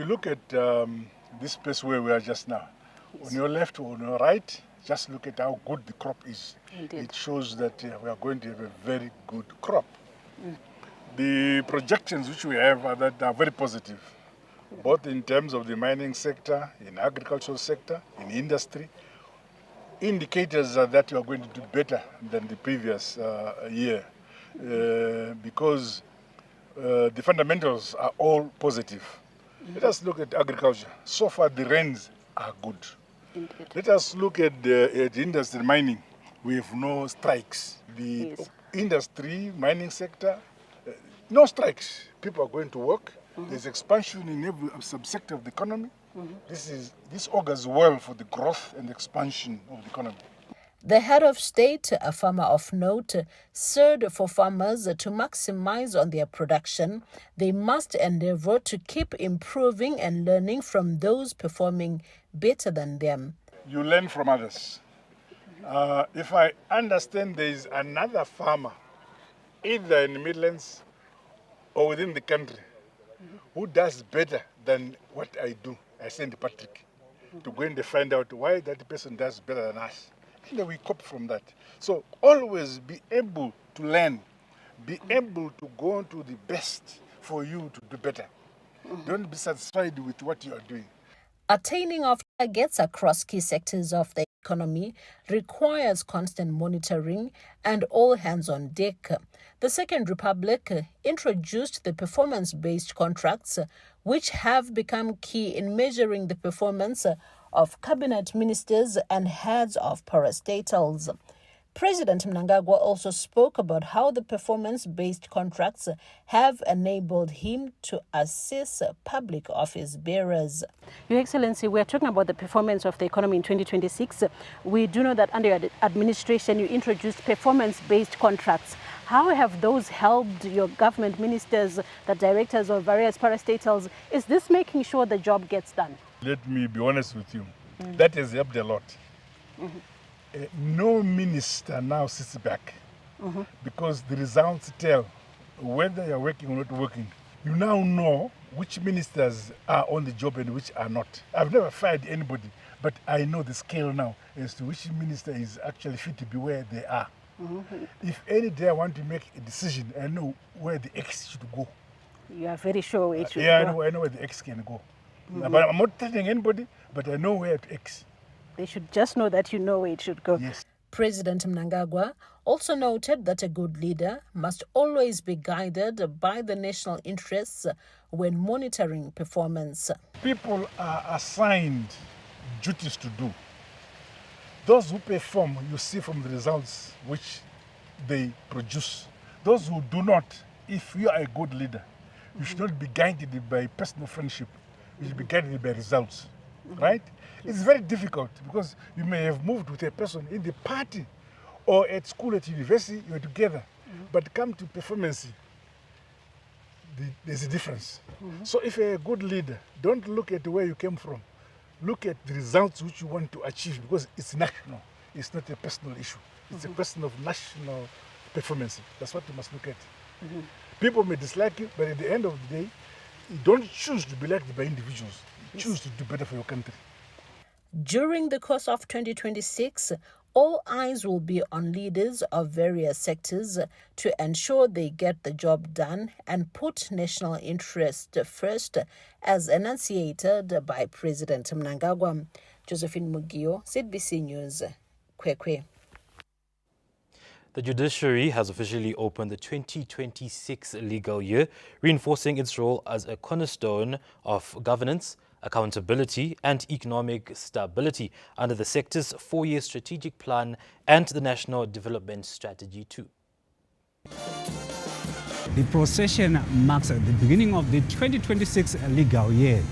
look at this place where we are just now, on your left or on your right, just look at how good the crop is. Indeed. It shows that we are going to have a very good crop. The projections which we have are very positive, both in terms of the mining sector, in agricultural sector, in industry. Indicators are that we are going to do better than the previous year because the fundamentals are all positive. Let us look at agriculture. So far the rains are good. Indeed. Let us look at the industry mining. We have no strikes. The Yes. industry, mining sector, no strikes. People are going to work. There's expansion in every subsector of the economy. This augurs well for the growth and expansion of the economy. The head of state, a farmer of note, said for farmers to maximize on their production, they must endeavor to keep improving and learning from those performing better than them. You learn from others. If I understand there is another farmer, either in the Midlands or within the country, who does better than what I do, I send Patrick to go and find out why that person does better than us. And then we copy from that. So always be able to learn, be able to go on to the best for you to do better. Don't be satisfied with what you are doing. Attaining of targets across key sectors of the economy requires constant monitoring and all hands on deck. The Second Republic introduced the performance-based contracts, which have become key in measuring the performance of cabinet ministers and heads of parastatals. President Mnangagwa also spoke about how the performance-based contracts have enabled him to assess public office bearers. Your Excellency, we're talking about the performance of the economy in 2026. We do know that under your administration, you introduced performance-based contracts. How have those helped your government ministers, the directors of various parastatals? Is this making sure the job gets done? Let me be honest with you. That has helped a lot. No minister now sits back because the results tell whether you're working or not working. You now know which ministers are on the job and which are not. I've never fired anybody, but I know the scale now as to which minister is actually fit to be where they are. If any day I want to make a decision, I know where the X should go. You are very sure it should Yeah, go. I know where the X can go. But I'm not telling anybody, but I know where to X. They should just know that you know where it should go. Yes. President Mnangagwa also noted that a good leader must always be guided by the national interests when monitoring performance. People are assigned duties to do. Those who perform, you see from the results which they produce. Those who do not, if you are a good leader, you should not be guided by personal friendship. You should be guided by results, right? It's very difficult because you may have moved with a person in the party or at school, at university, you're together. But come to performance, there's a difference. So if you're a good leader, don't look at where you came from. Look at the results which you want to achieve because it's national. It's not a personal issue. It's a question of national performance. That's what you must look at. People may dislike you, but at the end of the day, you don't choose to be liked by individuals. You choose to do better for your country. During the course of 2026, all eyes will be on leaders of various sectors to ensure they get the job done and put national interest first, as enunciated by President Mnangagwa. Josephine Mugio, ZBC News, Kwekwe. The judiciary has officially opened the 2026 legal year, reinforcing its role as a cornerstone of governance, accountability and economic stability under the sector's 4-year strategic plan and the National Development Strategy 2. The procession marks the beginning of the 2026 legal year,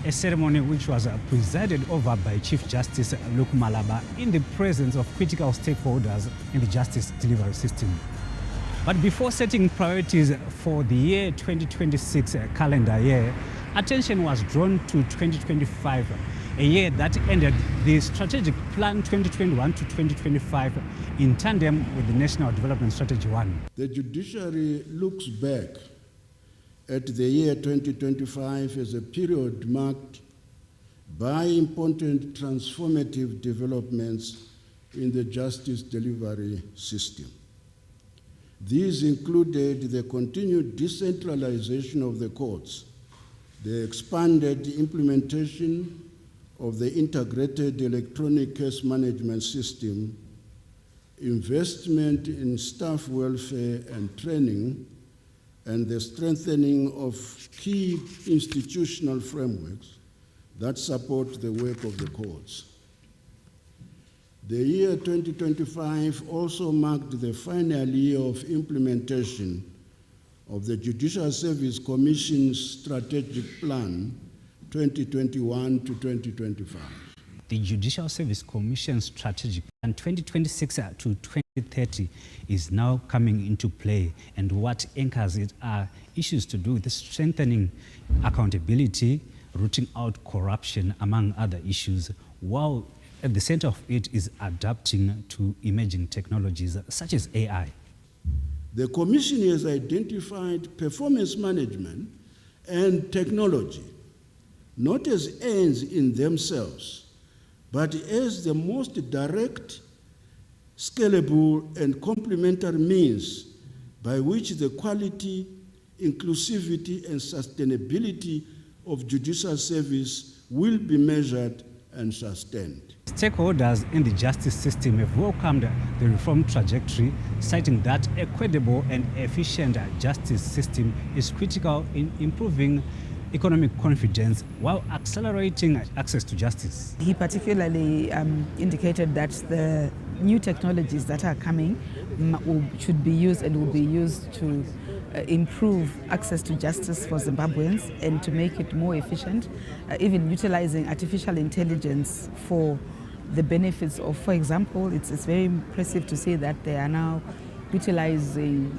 a ceremony which was presided over by Chief Justice Luke Malaba in the presence of critical stakeholders in the justice delivery system. But before setting priorities for the year 2026 calendar year, attention was drawn to 2025, a year that ended the strategic plan 2021 to 2025 in tandem with the National Development Strategy 1. The judiciary looks back at the year 2025 as a period marked by important transformative developments in the justice delivery system. These included the continued decentralization of the courts, the expanded implementation of the integrated electronic case management system, investment in staff welfare and training, and the strengthening of key institutional frameworks that support the work of the courts. The year 2025 also marked the final year of implementation of the Judicial Service Commission's Strategic Plan 2021 to 2025. The Judicial Service Commission's Strategic Plan 2026 to 2030 is now coming into play, and what anchors it are issues to do with strengthening accountability, rooting out corruption, among other issues, while at the center of it is adapting to emerging technologies such as AI. The Commission has identified performance management and technology not as ends in themselves, but as the most direct, scalable, and complementary means by which the quality, inclusivity, and sustainability of judicial service will be measured and sustained. Stakeholders in the justice system have welcomed the reform trajectory, citing that a credible and efficient justice system is critical in improving economic confidence while accelerating access to justice. He particularly indicated that the new technologies that are coming should be used and will be used to improve access to justice for Zimbabweans and to make it more efficient, even utilizing artificial intelligence for the benefits of, for example, it's very impressive to see that they are now utilizing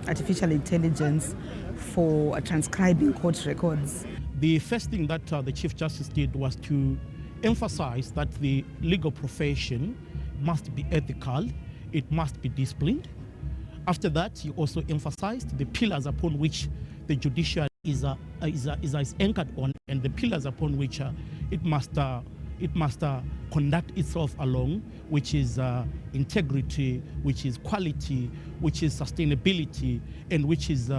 artificial intelligence for transcribing court records. The first thing that the Chief Justice did was to emphasize that the legal profession must be ethical, it must be disciplined. After that, he also emphasized the pillars upon which the judiciary is anchored on, and the pillars upon which it must conduct itself along, which is integrity, which is quality, which is sustainability, and which is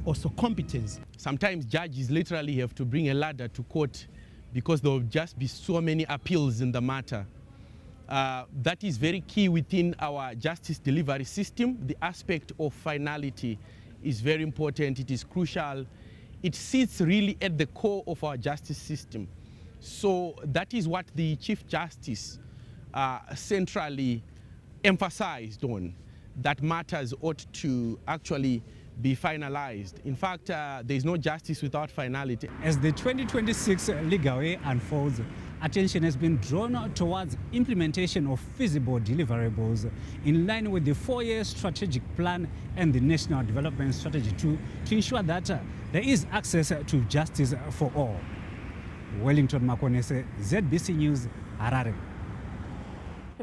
also competence. Sometimes judges literally have to bring a ladder to court because there will just be so many appeals in the matter. That is very key within our justice delivery system. The aspect of finality is very important. It is crucial. It sits really at the core of our justice system. So that is what the Chief Justice centrally emphasized on, that matters ought to actually be finalized. In fact, there is no justice without finality. As the 2026 legal year unfolds, attention has been drawn towards implementation of feasible deliverables in line with the 4-year strategic plan and the National Development Strategy to ensure that there is access to justice for all. Wellington Makonese, ZBC News, Harare.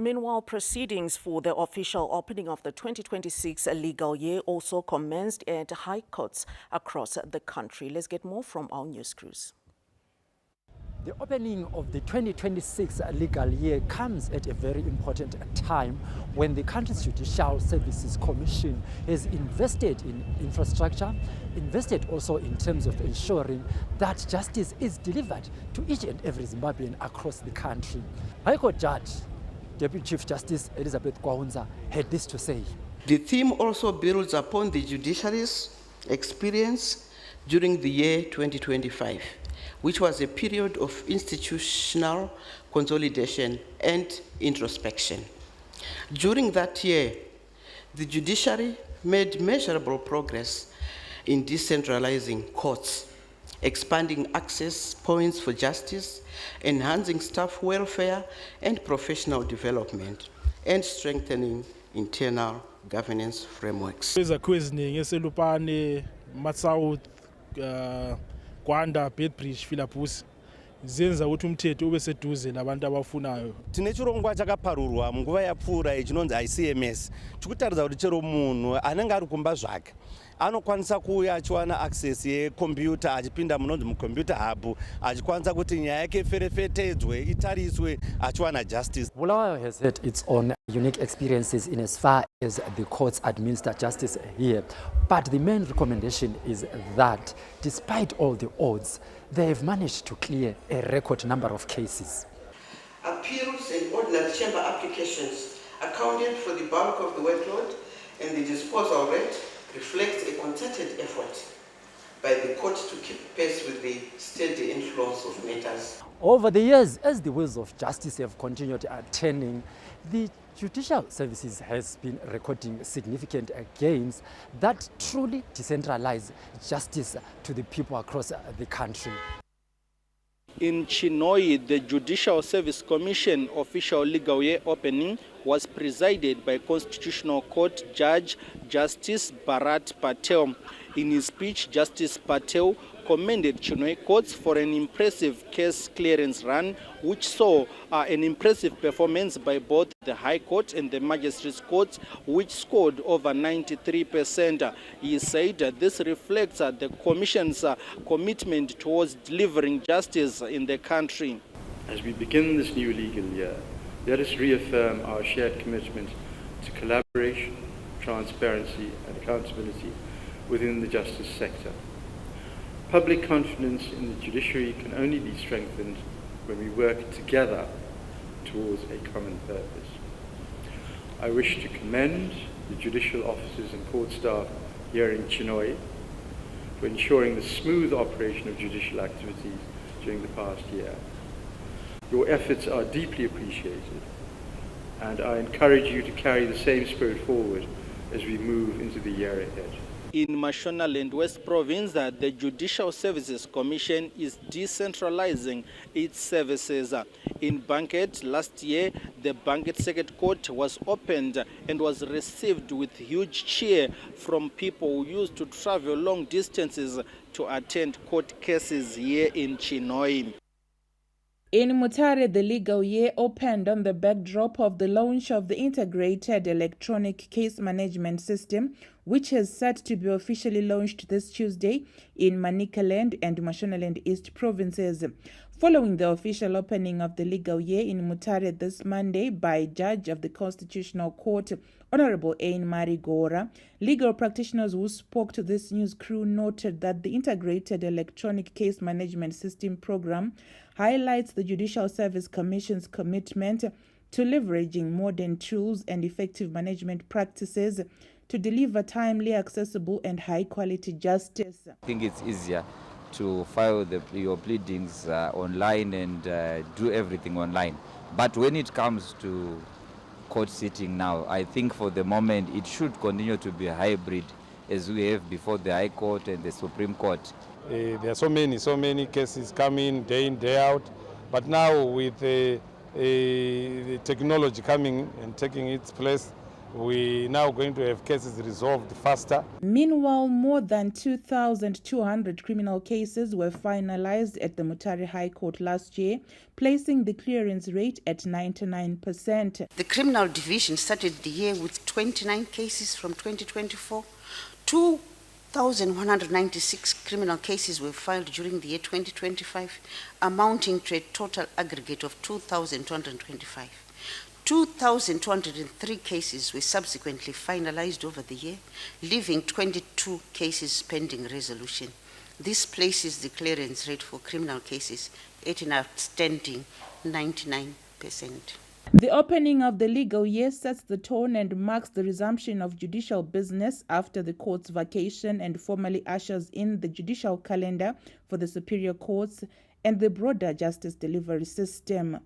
Meanwhile, proceedings for the official opening of the 2026 legal year also commenced at high courts across the country. Let's get more from our news crews. The opening of the 2026 legal year comes at a very important time when the country's Judicial Services Commission has invested in infrastructure, invested also in terms of ensuring that justice is delivered to each and every Zimbabwean across the country. High Court Judge, Deputy Chief Justice Elizabeth Kwaunza had this to say. The theme also builds upon the judiciary's experience during the year 2025, which was a period of institutional consolidation and introspection. During that year, the judiciary made measurable progress in decentralizing courts, expanding access points for justice, enhancing staff welfare and professional development, and strengthening internal governance frameworks. Gwanda, Bedbridge, Philipus, zenza ukuthi umthetho ube seduze nabantu abafunayo. Tine chirongwa chakaparurwa munguva yapfuura ichinonzi ICMS chikutaridza kuti chero munhu anenge ari kumba zvake anokwanisa kuuya achiwana access yekombiyuta achipinda munonzi mucomputer hub achikwanisa kuti nyaya yake iferefetedzwe itariswe achiwana justice. Bulawayo has had its own unique experiences in as far as the courts administer justice here, but the main recommendation is that despite all the odds, they have managed to clear a record number of cases. Appeals and ordinary chamber applications accounted for the bulk of the workload, and the disposal rate reflects a concerted effort by the court to keep pace with the steady inflows of matters. Over the years, as the wheels of justice have continued turning, the judicial services has been recording significant gains that truly decentralize justice to the people across the country. In Chinhoyi, the Judicial Service Commission official legal year opening was presided by Constitutional Court Judge Justice Bharat Patel. In his speech, Justice Patel commended Chinhoyi courts for an impressive case clearance run, which saw an impressive performance by both the High Court and the Magistrates Courts, which scored over 93%. He said this reflects the Commission's commitment towards delivering justice in the country. As we begin this new legal year, let us reaffirm our shared commitment to collaboration, transparency and accountability within the justice sector. Public confidence in the judiciary can only be strengthened when we work together towards a common purpose. I wish to commend the judicial officers and court staff here in Chinhoyi for ensuring the smooth operation of judicial activities during the past year. Your efforts are deeply appreciated, and I encourage you to carry the same spirit forward as we move into the year ahead. In Mashonaland West Province, the Judicial Services Commission is decentralizing its services. In Banket last year, the Banket Circuit Court was opened and was received with huge cheer from people who used to travel long distances to attend court cases here in Chinhoyi. In Mutare, the legal year opened on the backdrop of the launch of the Integrated Electronic Case Management System, which is set to be officially launched this Tuesday in Manicaland and Mashonaland East provinces. Following the official opening of the legal year in Mutare this Monday by Judge of the Constitutional Court, Honorable Ain Marigora, legal practitioners who spoke to this news crew noted that the Integrated Electronic Case Management System program highlights the Judicial Service Commission's commitment to leveraging modern tools and effective management practices to deliver timely, accessible, and high-quality justice. I think it's easier to file your pleadings online and do everything online. But when it comes to court sitting now, I think for the moment it should continue to be hybrid as we have before the High Court and the Supreme Court. There are so many cases coming day in, day out. But now with the technology coming and taking its place, we're now going to have cases resolved faster. Meanwhile, more than 2,200 criminal cases were finalized at the Mutare High Court last year, placing the clearance rate at 99%. The criminal division started the year with 29 cases from 2024. 2,196 criminal cases were filed during the year 2025, amounting to a total aggregate of 2,225. 2,203 cases were subsequently finalized over the year, leaving 22 cases pending resolution. This places the clearance rate for criminal cases at an outstanding 99%. The opening of the legal year sets the tone and marks the resumption of judicial business after the court's vacation and formally ushers in the judicial calendar for the superior courts and the broader justice delivery system.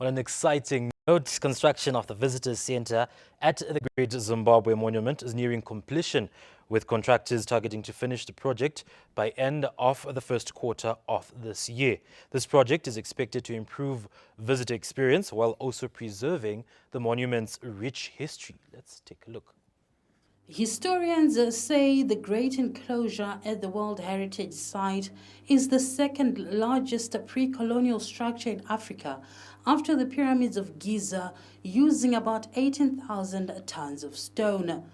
On an exciting note, construction of the Visitors Centre at the Great Zimbabwe Monument is nearing completion, with contractors targeting to finish the project by end of the first quarter of this year. This project is expected to improve visitor experience while also preserving the monument's rich history. Let's take a look. Historians say the great enclosure at the World Heritage Site is the second largest pre-colonial structure in Africa, after the pyramids of Giza, using about 18,000 tons of stone.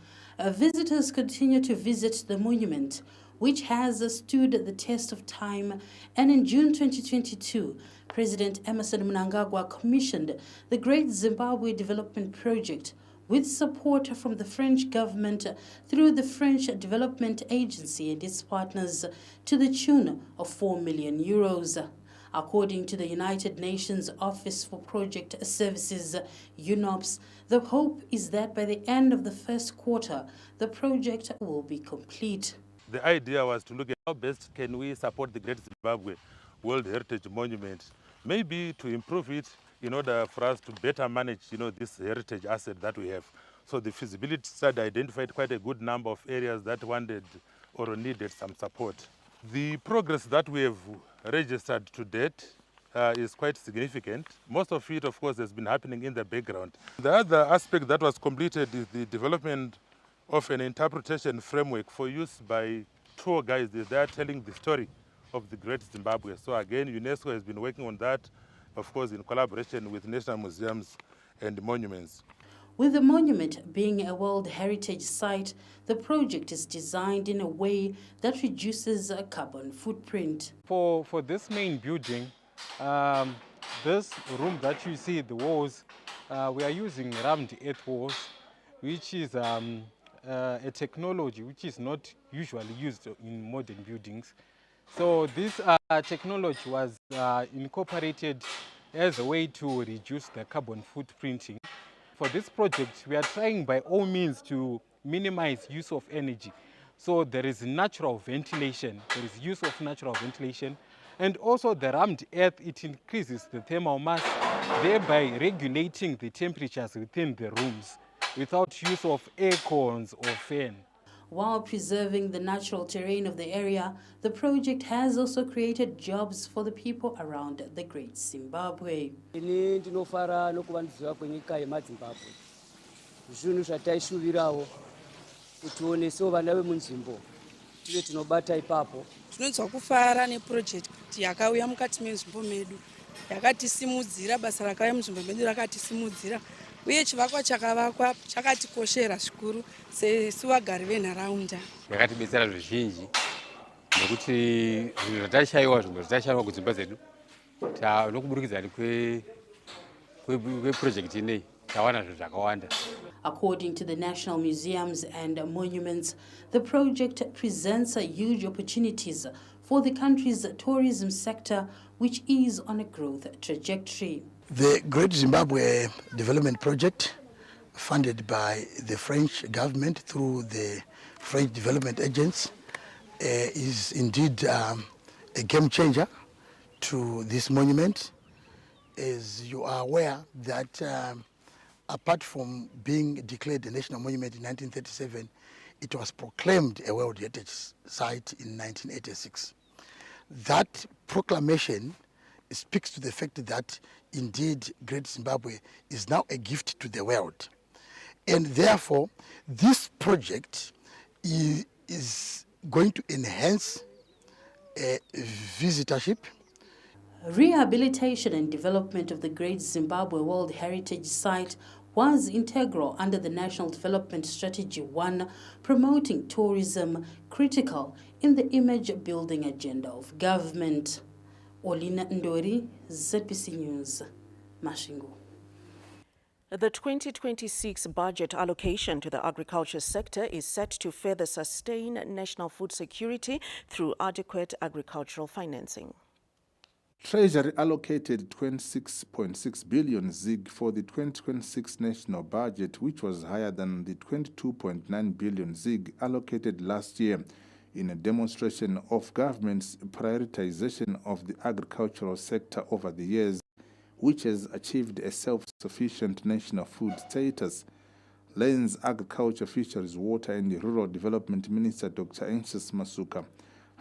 Visitors continue to visit the monument, which has stood the test of time, and in June 2022, President Emmerson Mnangagwa commissioned the Great Zimbabwe Development Project with support from the French government through the French Development Agency and its partners to the tune of €4 million. According to the United Nations Office for Project Services, UNOPS, the hope is that by the end of the first quarter, the project will be complete. The idea was to look at how best can we support the Great Zimbabwe World Heritage Monument, maybe to improve it in order for us to better manage, this heritage asset that we have. So the feasibility study identified quite a good number of areas that wanted or needed some support. The progress that we have registered to date is quite significant. Most of it, of course, has been happening in the background. The other aspect that was completed is the development of an interpretation framework for use by tour guides. They are telling the story of the Great Zimbabwe. So again, UNESCO has been working on that, of course, in collaboration with national museums and monuments. With the monument being a World Heritage Site, the project is designed in a way that reduces a carbon footprint. For this main building, this room that you see, the walls, we are using rammed earth walls, which is a technology which is not usually used in modern buildings. So this technology was incorporated as a way to reduce the carbon footprinting. For this project, we are trying by all means to minimize use of energy. So there is natural ventilation, there is use of natural ventilation, and also the rammed earth, it increases the thermal mass, thereby regulating the temperatures within the rooms without use of air cons or fan. While preserving the natural terrain of the area, the project has also created jobs for the people around the Great Zimbabwe. Ndinofara nokuvandudzwa kwenyika yeMazimbabwe. Zvinhu zvataishuvirawo kuti onesewo vana vemunzvimbo tive tinobata ipapo. Tinonzwa kufara neprojekti yakauya mukati menzvimbo medu. Yakatisimudzira, basa rakauya munzvimbo medu rakatisimudzira. Uye chivakwa chakavakwa chakatikoshera zvikuru sesu vagari venharaunda. Yakatibetsera zvizhinji nekuti zvinhu zvatashaiwa kudzimba dzedu nokuburikidza kweprojekti ineyi tawana zvinhu zvakawanda. According to the National Museums and Monuments, the project presents huge opportunities for the country's tourism sector, which is on a growth trajectory. The Great Zimbabwe Development Project, funded by the French government through the French Development Agency, is indeed a game changer to this monument. As you are aware that apart from being declared a national monument in 1937, it was proclaimed a World Heritage Site in 1986. That proclamation speaks to the fact that indeed Great Zimbabwe is now a gift to the world. And therefore, this project is going to enhance visitorship. Rehabilitation and development of the Great Zimbabwe World Heritage Site was integral under the National Development Strategy 1, promoting tourism critical in the image-building agenda of government. Olina Ndori, ZBC News, Masvingo. The 2026 budget allocation to the agriculture sector is set to further sustain national food security through adequate agricultural financing. Treasury allocated 26.6 billion ZiG for the 2026 national budget, which was higher than the 22.9 billion ZiG allocated last year, in a demonstration of government's prioritization of the agricultural sector over the years, which has achieved a self-sufficient national food status. Lands, Agriculture, Fisheries, Water and Rural Development Minister Dr. Anxious Masuka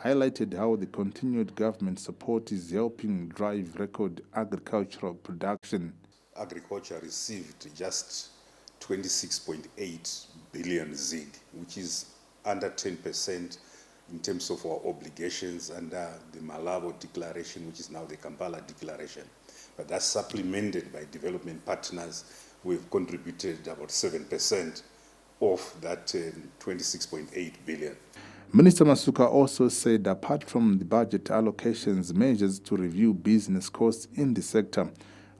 highlighted how the continued government support is helping drive record agricultural production. Agriculture received just 26.8 billion ZiG, which is under 10% in terms of our obligations under the Malabo Declaration, which is now the Kampala Declaration. But that's supplemented by development partners who have contributed about 7% of that 26.8 billion. Minister Masuka also said apart from the budget allocations, measures to review business costs in the sector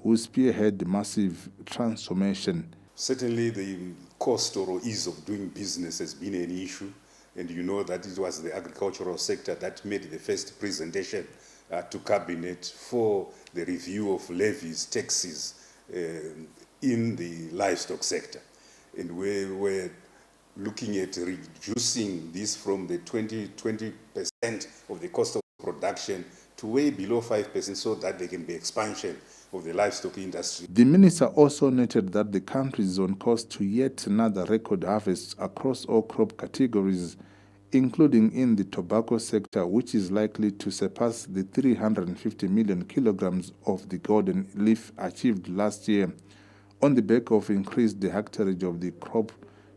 will spearhead the massive transformation. Certainly the cost or ease of doing business has been an issue, and you know that it was the agricultural sector that made the first presentation to Cabinet for the review of levies, taxes in the livestock sector. And we were looking at reducing this from the 20% of the cost of production to way below 5% so that there can be expansion of the livestock industry. The minister also noted that the country is on course to yet another record harvest across all crop categories, including in the tobacco sector, which is likely to surpass the 350 million kilograms of the golden leaf achieved last year on the back of increased hectareage of the crop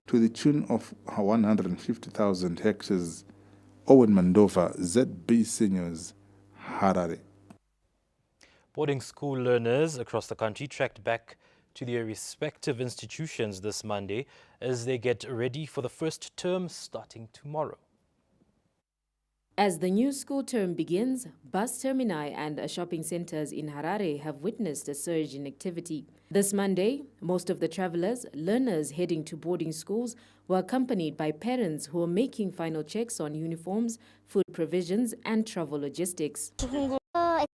to the tune of 150,000 hectares. Owen Mandova, ZBC News, Harare. Boarding school learners across the country tracked back to their respective institutions this Monday as they get ready for the first term starting tomorrow. As the new school term begins, bus termini and shopping centres in Harare have witnessed a surge in activity. This Monday, most of the travellers, learners heading to boarding schools were accompanied by parents who are making final checks on uniforms, food provisions and travel logistics.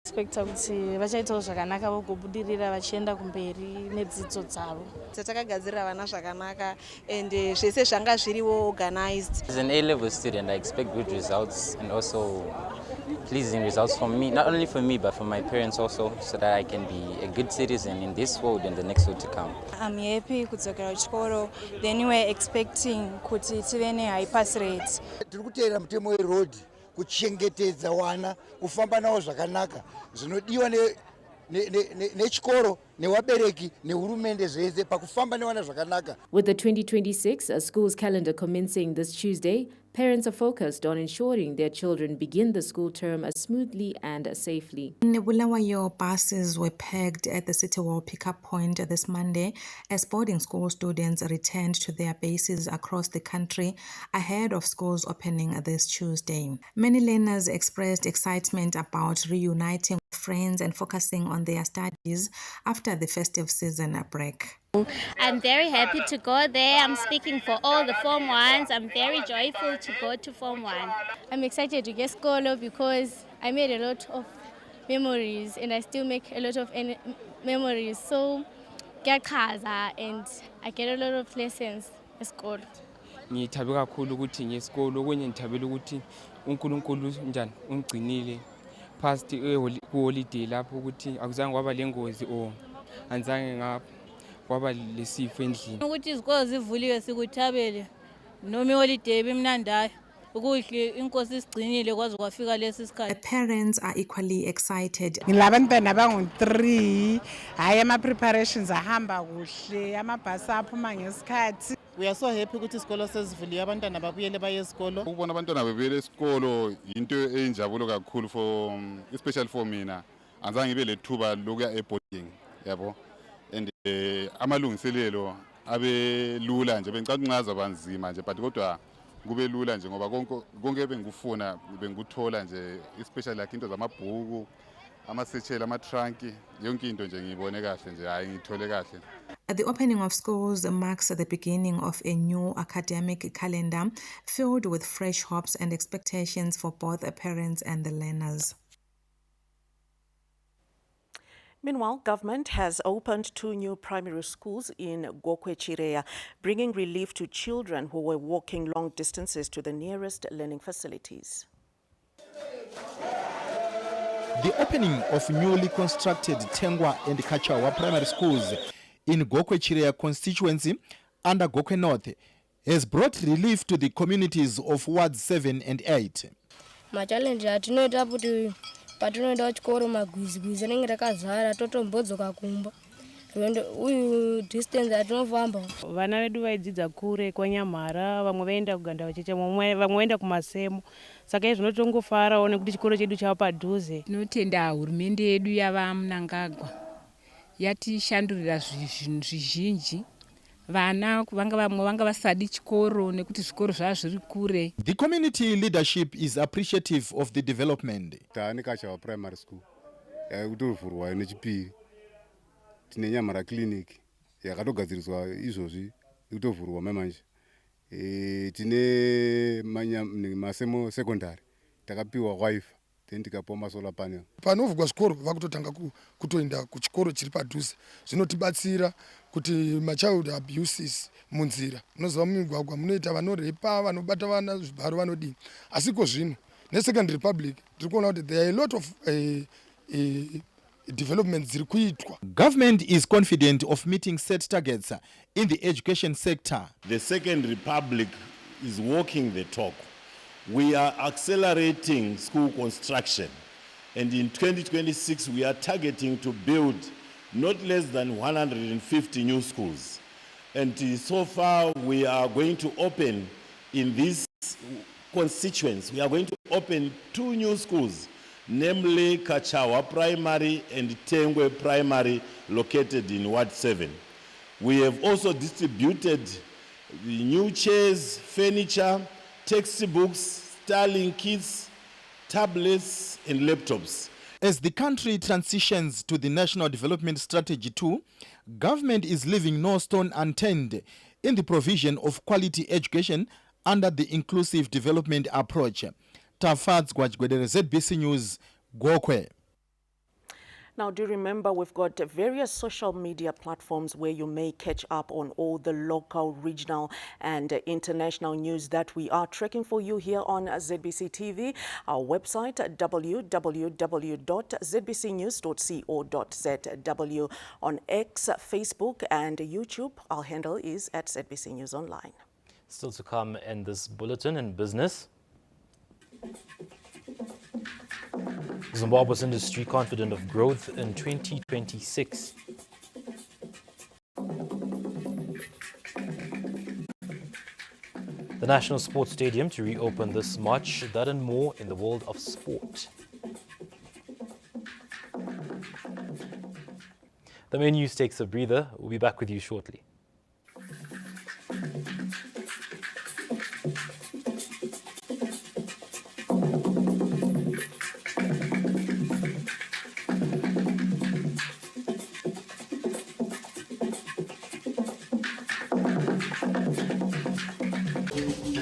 Expecta kuti vachaitawo zvakanaka vogobudirira vachienda kumberi nedzidzo dzavo. Takagadzirira vana zvakanaka and zvese zvanga zviriwo organized. As an A-level student, I expect good results and also pleasing results for me, not only for me but for my parents also, so that I can be a good citizen in this world and the next world to come. I'm happy kudzokera kuchikoro. Then we were expecting kuti tive ne-high pass rate. Tiri kuteera mutemo weroad kuchengetedza wana kufamba nawo zvakanaka zvinodiwa nechikoro newabereki nehurumende zvese pakufamba newana zvakanaka. With the 2026 schools calendar commencing this Tuesday, parents are focused on ensuring their children begin the school term smoothly and safely. Bulawayo buses were pegged at the City Wall pickup point this Monday as boarding school students returned to their bases across the country ahead of schools opening this Tuesday. Many learners expressed excitement about reuniting with friends and focusing on their studies after the festive season break. I'm very happy to go there. I'm speaking for all the Form 1s. I'm very joyful to go to Form 1. I'm excited to get school because I made a lot of memories and I still make a lot of memories. So, get kaza and I get a lot of lessons at school. Ngithabe kakhulu ukuthi ngesikolo kwenye ngithabela ukuthi uNkulunkulu njani ungcinile past holiday lapho ukuthi akuzange kwaba lengozi o anzange ngapha kwaba lesifo endlini ukuthi izikolo zivuliwe sikuthabele noma iholiday bemnandayo ukuhle inkosi isigcinile kwaze kwafika lesi sikhathi. The parents are equally excited. Ngilabantwana bangu-3 hayi ama preparations ahamba kuhle amabhasi aphuma ngesikhathi. We are so happy ukuthi isikolo sesivuliwe abantwana babuyele baye esikolo. Ukubona abantwana bebuyele esikolo into enjabulo kakhulu for especially for mina. Anzange ngibe lethuba lokuya e-boarding yabo. And amalungiselelo abe lula nje bengicela uncaza banzima nje but kodwa kube lula nje ngoba konke ebengikufuna bengikuthola nje especially like into zamabhuku ama-satchel ama-trunk yonke into nje ngiyibone kahle nje hayi ngithole kahle. The opening of schools marks the beginning of a new academic calendar filled with fresh hopes and expectations for both the parents and the learners. Meanwhile, government has opened 2 new primary schools in Gokwe-Chireya, bringing relief to children who were walking long distances to the nearest learning facilities. The opening of newly constructed Tengwa and Kachawa primary schools in Gokwe-Chireya constituency under Gokwe North has brought relief to the communities of wards 7 and 8. Patinoenda kuchikoro magwizigwizi anenge rakazara totombodzoka kumba uyu distance atinofamba. Vana vedu vaidzidza kure kwaNyamhara, vamwe vaenda kuganda vacheche, vamwe vaenda kumasemo. Saka izvi tinotongofarawo nekuti chikoro chedu chava padhuze. Tinotenda hurumende yedu yava Mnangagwa yatishandurira zvinhu zvizhinji vana vanga vasadi chikoro nekuti zvikoro zvazviri kure. The community leadership is appreciative of the development. Tani Kachawa Primary School yakutovhurwa nechipiri, tine Nyamara clinic yakatogadziriswa izvozvi ikutovhurwa mamanje, tine Masemo secondary takapiwa wifi then tikapiwa masolar panel. Panovhurwa zvikoro vakutotanga kutoenda kuchikoro chiri padhuze, zvinotibatsira kuti machild abuses munzira unozova mumigwagwa munoita vanorepa, vanobata vana zvibharo vanodini. Asi ko zvino nesecondary public tiri kuona kuti there are a lot of developments dziri kuitwa. Government is confident of meeting set targets in the education sector. The secondary public is walking the talk. We are accelerating school construction, and in 2026 we are targeting to build not less than 150 new schools. And so far we are going to open in these constituents, we are going to open 2 new schools, namely Kachawa Primary and Tengwe Primary, located in Ward 7. We have also distributed the new chairs, furniture, textbooks, Starling kits, tablets and laptops. As the country transitions to the National Development Strategy 2, government is leaving no stone unturned in the provision of quality education under the inclusive development approach. Tafadz Gwajgwedere, ZBC News, Gokwe. Now, do remember we've got various social media platforms where you may catch up on all the local, regional and international news that we are tracking for you here on ZBC TV. Our website, www.zbcnews.co.zw. On X, Facebook and YouTube, our handle is at ZBC News Online. Still to come in this bulletin in business. Zimbabwe's industry confident of growth in 2026. The National Sports Stadium to reopen this March. That and more in the world of sport. The main news takes a breather. We'll be back with you shortly.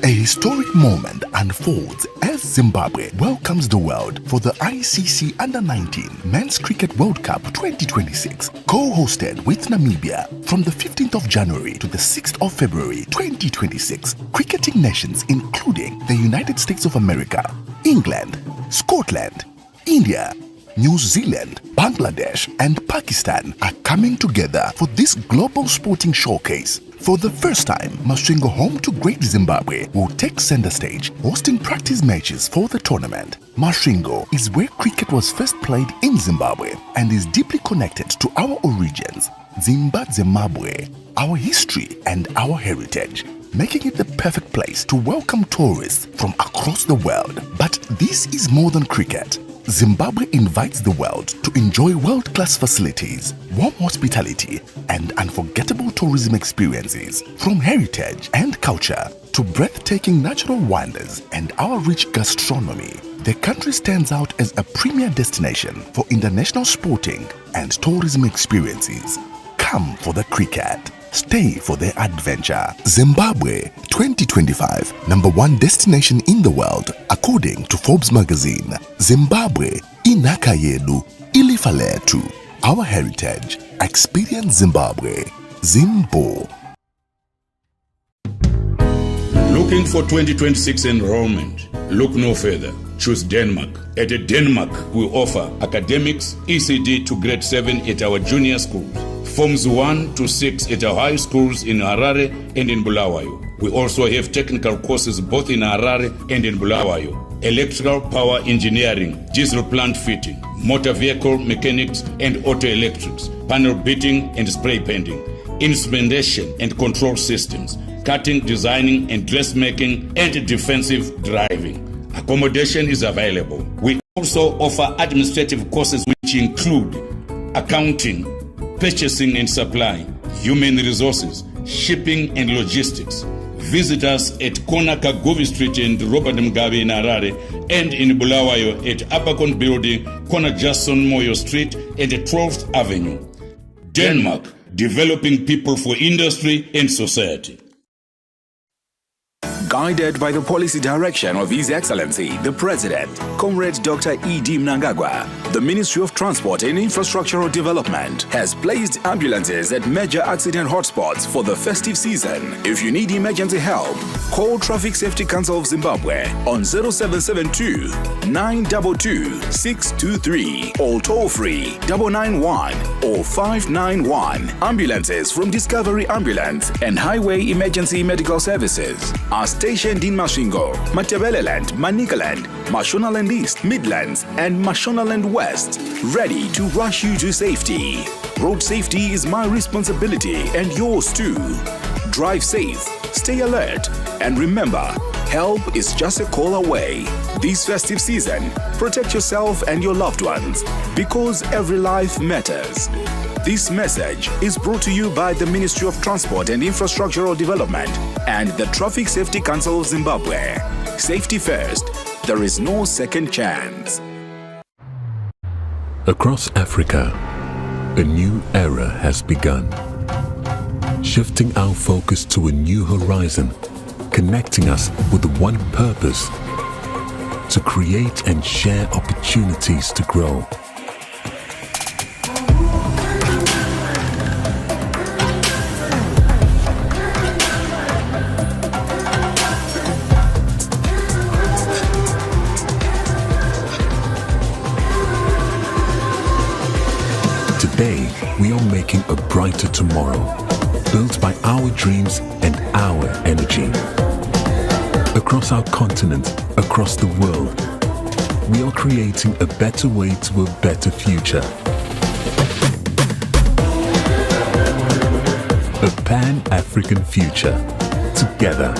A historic moment unfolds as Zimbabwe welcomes the world for the ICC Under-19 Men's Cricket World Cup 2026, co-hosted with Namibia from the 15th of January to the 6th of February 2026. Cricketing nations including the United States of America, England, Scotland, India, New Zealand, Bangladesh and Pakistan are coming together for this global sporting showcase. For the first time, Masvingo, home to Great Zimbabwe, will take center stage, hosting practice matches for the tournament. Masvingo is where cricket was first played in Zimbabwe and is deeply connected to our origins, Zimbabwe, our history and our heritage, making it the perfect place to welcome tourists from across the world. But this is more than cricket. Zimbabwe invites the world to enjoy world-class facilities, warm hospitality, and unforgettable tourism experiences. From heritage and culture to breathtaking natural wonders and our rich gastronomy, the country stands out as a premier destination for international sporting and tourism experiences. Come for the cricket. Stay for the adventure. Zimbabwe 2025, #1 destination in the world, according to Forbes magazine. Zimbabwe, inaka yedu, ilifa letu. Our heritage. Experience Zimbabwe. Zimbo. Looking for 2026 enrollment? Look no further. Choose Denmark. At Denmark, we offer academics, ECD to grade 7 at our junior schools, Forms 1 to 6 at our high schools in Harare and in Bulawayo. We also have technical courses both in Harare and in Bulawayo. Electrical power engineering, diesel plant fitting, motor vehicle mechanics and auto electrics, panel beating and spray painting, instrumentation and control systems, cutting, designing and dressmaking and defensive driving. Accommodation is available. We also offer administrative courses which include accounting, purchasing and supply, human resources, shipping and logistics. Visit us at Kona Kagovi Street and Robert Mugabe in Harare, and in Bulawayo at Abacon Building, Kona Jason Moyo Street and 12th Avenue. Denmark, developing people for industry and society. Guided by the policy direction of His Excellency, the President, Comrade Dr. E.D. Mnangagwa, the Ministry of Transport and Infrastructural Development has placed ambulances at major accident hotspots for the festive season. If you need emergency help, call Traffic Safety Council of Zimbabwe on 0772 922 623 or toll free 991 or 591. Ambulances from Discovery Ambulance and Highway Emergency Medical Services are stationed in Masvingo, Matebeleland, Manicaland, Mashonaland East, Midlands, and Mashonaland West, ready to rush you to safety. Road safety is my responsibility and yours too. Drive safe, stay alert, and remember, help is just a call away. This festive season, protect yourself and your loved ones, because every life matters. This message is brought to you by the Ministry of Transport and Infrastructural Development and the Traffic Safety Council of Zimbabwe. Safety first. There is no second chance. Across Africa, a new era has begun. Shifting our focus to a new horizon, connecting us with one purpose: to create and share opportunities to grow. Today, we are making a brighter tomorrow, built by our dreams and our energy. Across our continent, across the world, we are creating a better way to a better future. A Pan-African future. Together.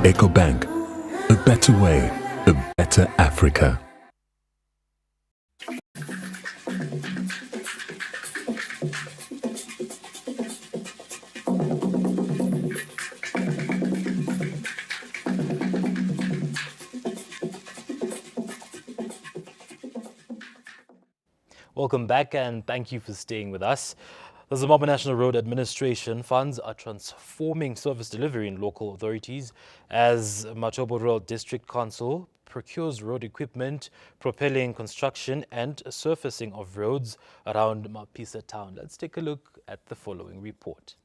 EcoBank. A better way, a better Africa. Welcome back and thank you for staying with us. The Zimbabwe National Road Administration funds are transforming service delivery in local authorities as Matobo Rural District Council procures road equipment, propelling construction and surfacing of roads around Mapisa town. Let's take a look at the following report.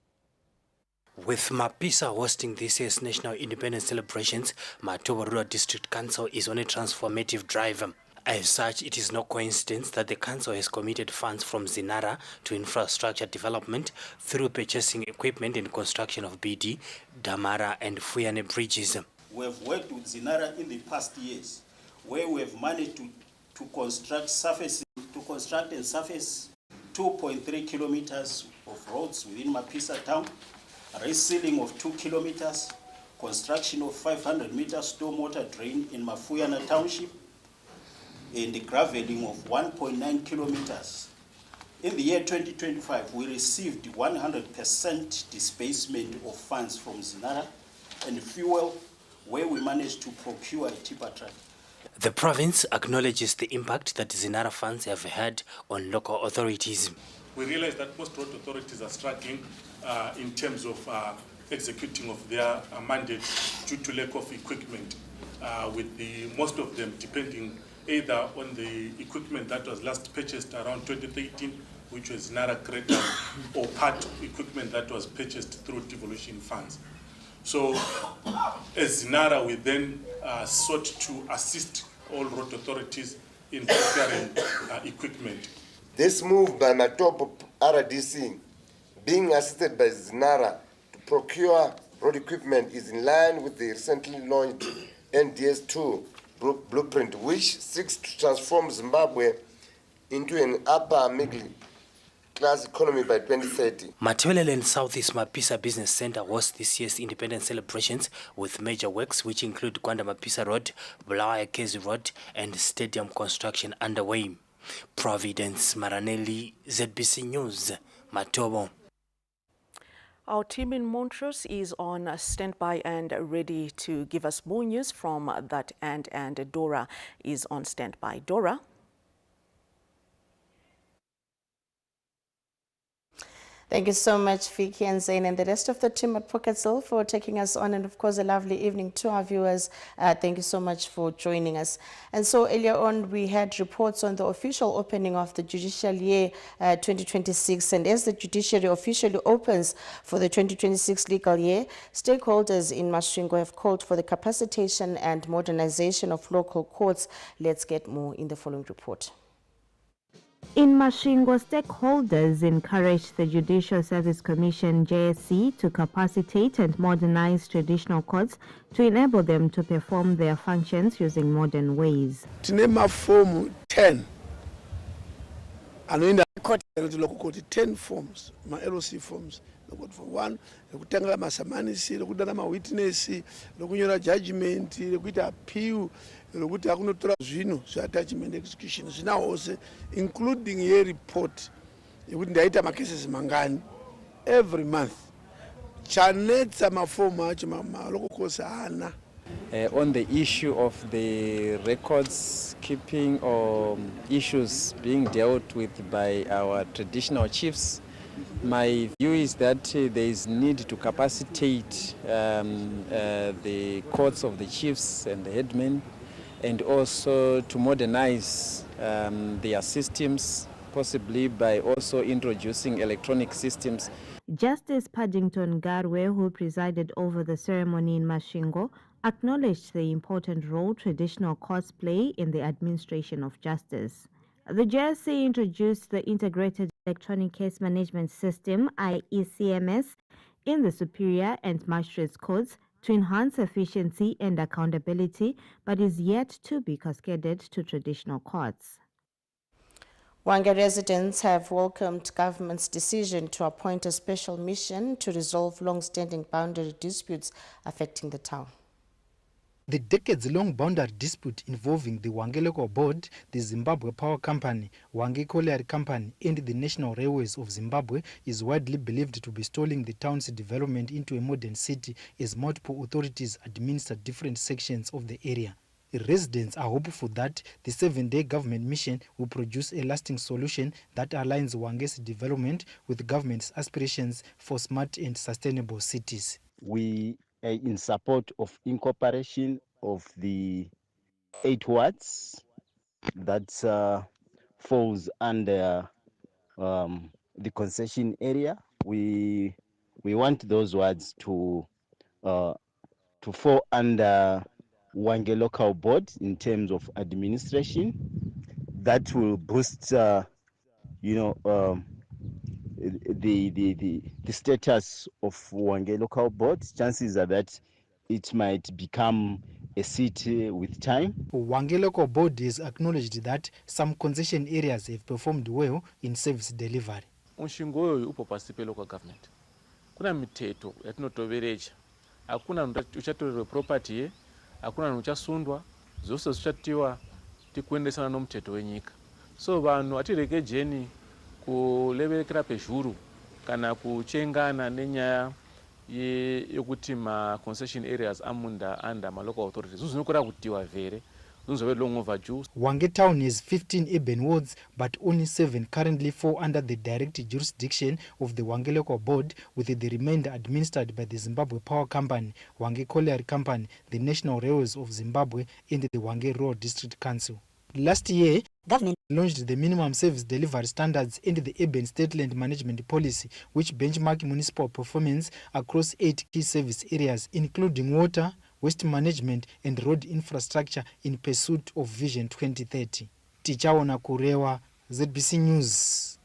With Mapisa hosting this year's National Independence celebrations, Matobo Rural District Council is on a transformative drive. As such, it is no coincidence that the council has committed funds from Zinara to infrastructure development through purchasing equipment and construction of BD, Damara and Fuyane bridges. We have worked with Zinara in the past years, where we have managed to construct and surface 2.3 kilometers of roads within Mapisa town, resealing of 2 kilometers, construction of 500 meter stormwater drain in Mafuyana township, and the graveling of 1.9 kilometers. In the year 2025, we received 100% disbursement of funds from Zinara and fuel, where we managed to procure a tipper truck. The province acknowledges the impact that Zinara funds have had on local authorities. We realize that most road authorities are struggling in terms of executing of their mandate due to lack of equipment, with most of them depending either on the equipment that was last purchased around 2013, which was Zinara Creta, or part of equipment that was purchased through devolution funds. So as Zinara, we then sought to assist all road authorities in procuring equipment. This move by Matobo RDC, being assisted by Zinara to procure road equipment, is in line with the recently launched NDS2 blueprint, which seeks to transform Zimbabwe into an upper middle class economy by 2030. Matebeleland Southeast Mapisa Business Center hosts this year's independence celebrations with major works which include Gwanda Mapisa Road, Bulawayo Kezi Road, and stadium construction underway. Providence Maranelli, ZBC News, Matobo. Our team in Montrose is on standby and ready to give us more news from that end, and Dora is on standby. Dora? Thank you so much, Vicky and Zain, and the rest of the team at Pocketsville for taking us on, and of course a lovely evening to our viewers. Thank you so much for joining us. And so earlier on we had reports on the official opening of the judicial year 2026, and as the judiciary officially opens for the 2026 legal year, stakeholders in Masvingo have called for the capacitation and modernization of local courts. Let's get more in the following report. In Masvingo, stakeholders encouraged the Judicial Service Commission JSC to capacitate and modernize traditional courts to enable them to perform their functions using modern ways. Tinema form 10 anoenda court local court 10 forms, my LOC forms. For one, kutanga masamanisi, kudana ma witness, kunyora judgment, kuita appeal, kuti akunotora zvino attachment execution zvinahose including a report yekuti ndaita macases mangani every month. Chanetsa mafomu acho local courts ana. On the issue of the records keeping or issues being dealt with by our traditional chiefs, my view is that there is need to capacitate the courts of the chiefs and the headmen, and also to modernize their systems, possibly by also introducing electronic systems. Justice Paddington Garwe, who presided over the ceremony in Masvingo, acknowledged the important role traditional courts play in the administration of justice. The JSC introduced the Integrated Electronic Case Management System, IECMS, in the Superior and Magistrates Courts to enhance efficiency and accountability, but is yet to be cascaded to traditional courts. Hwange residents have welcomed government's decision to appoint a special mission to resolve long-standing boundary disputes affecting the town. The decades-long boundary dispute involving the Hwange Local Board, the Zimbabwe Power Company, Hwange Colliery Company and the National Railways of Zimbabwe is widely believed to be stalling the town's development into a modern city as multiple authorities administer different sections of the area. Residents are hopeful that the 7-day government mission will produce a lasting solution that aligns Hwange's development with government's aspirations for smart and sustainable cities. We in support of incorporation of the 8 wards that falls under the concession area. We want those wards to fall under Hwange Local Board in terms of administration. That will boost, the status of Hwange Local Board. Chances are that it might become a city with time. Hwange Local Board has acknowledged that some concession areas have performed well in service delivery. Unshingoyo upo pasi pe local government. Kuna miteto yatinotoverecha. Hakuna uchatorerwe property ye, hakuna uchasundwa, zvose zvichatiwa tikuendesana nomuteto wenyika. So vanhu atireke kuleverekera pezhuru kana kuchengana nenyaya yekuti ma concession areas amunda under ma local authorities. Zvinokora kutiwa vere. Hwange town has 15 urban wards, but only 7 currently fall under the direct jurisdiction of the Hwange Local Board, with the remainder administered by the Zimbabwe Power Company, Hwange Colliery Company, the National Railways of Zimbabwe, and the Hwange Rural District Council. Last year, government launched the minimum service delivery standards and the urban state land management policy, which benchmark municipal performance across 8 key service areas, including water, waste management and road infrastructure in pursuit of Vision 2030. Tichaona Kurewa, ZBC News,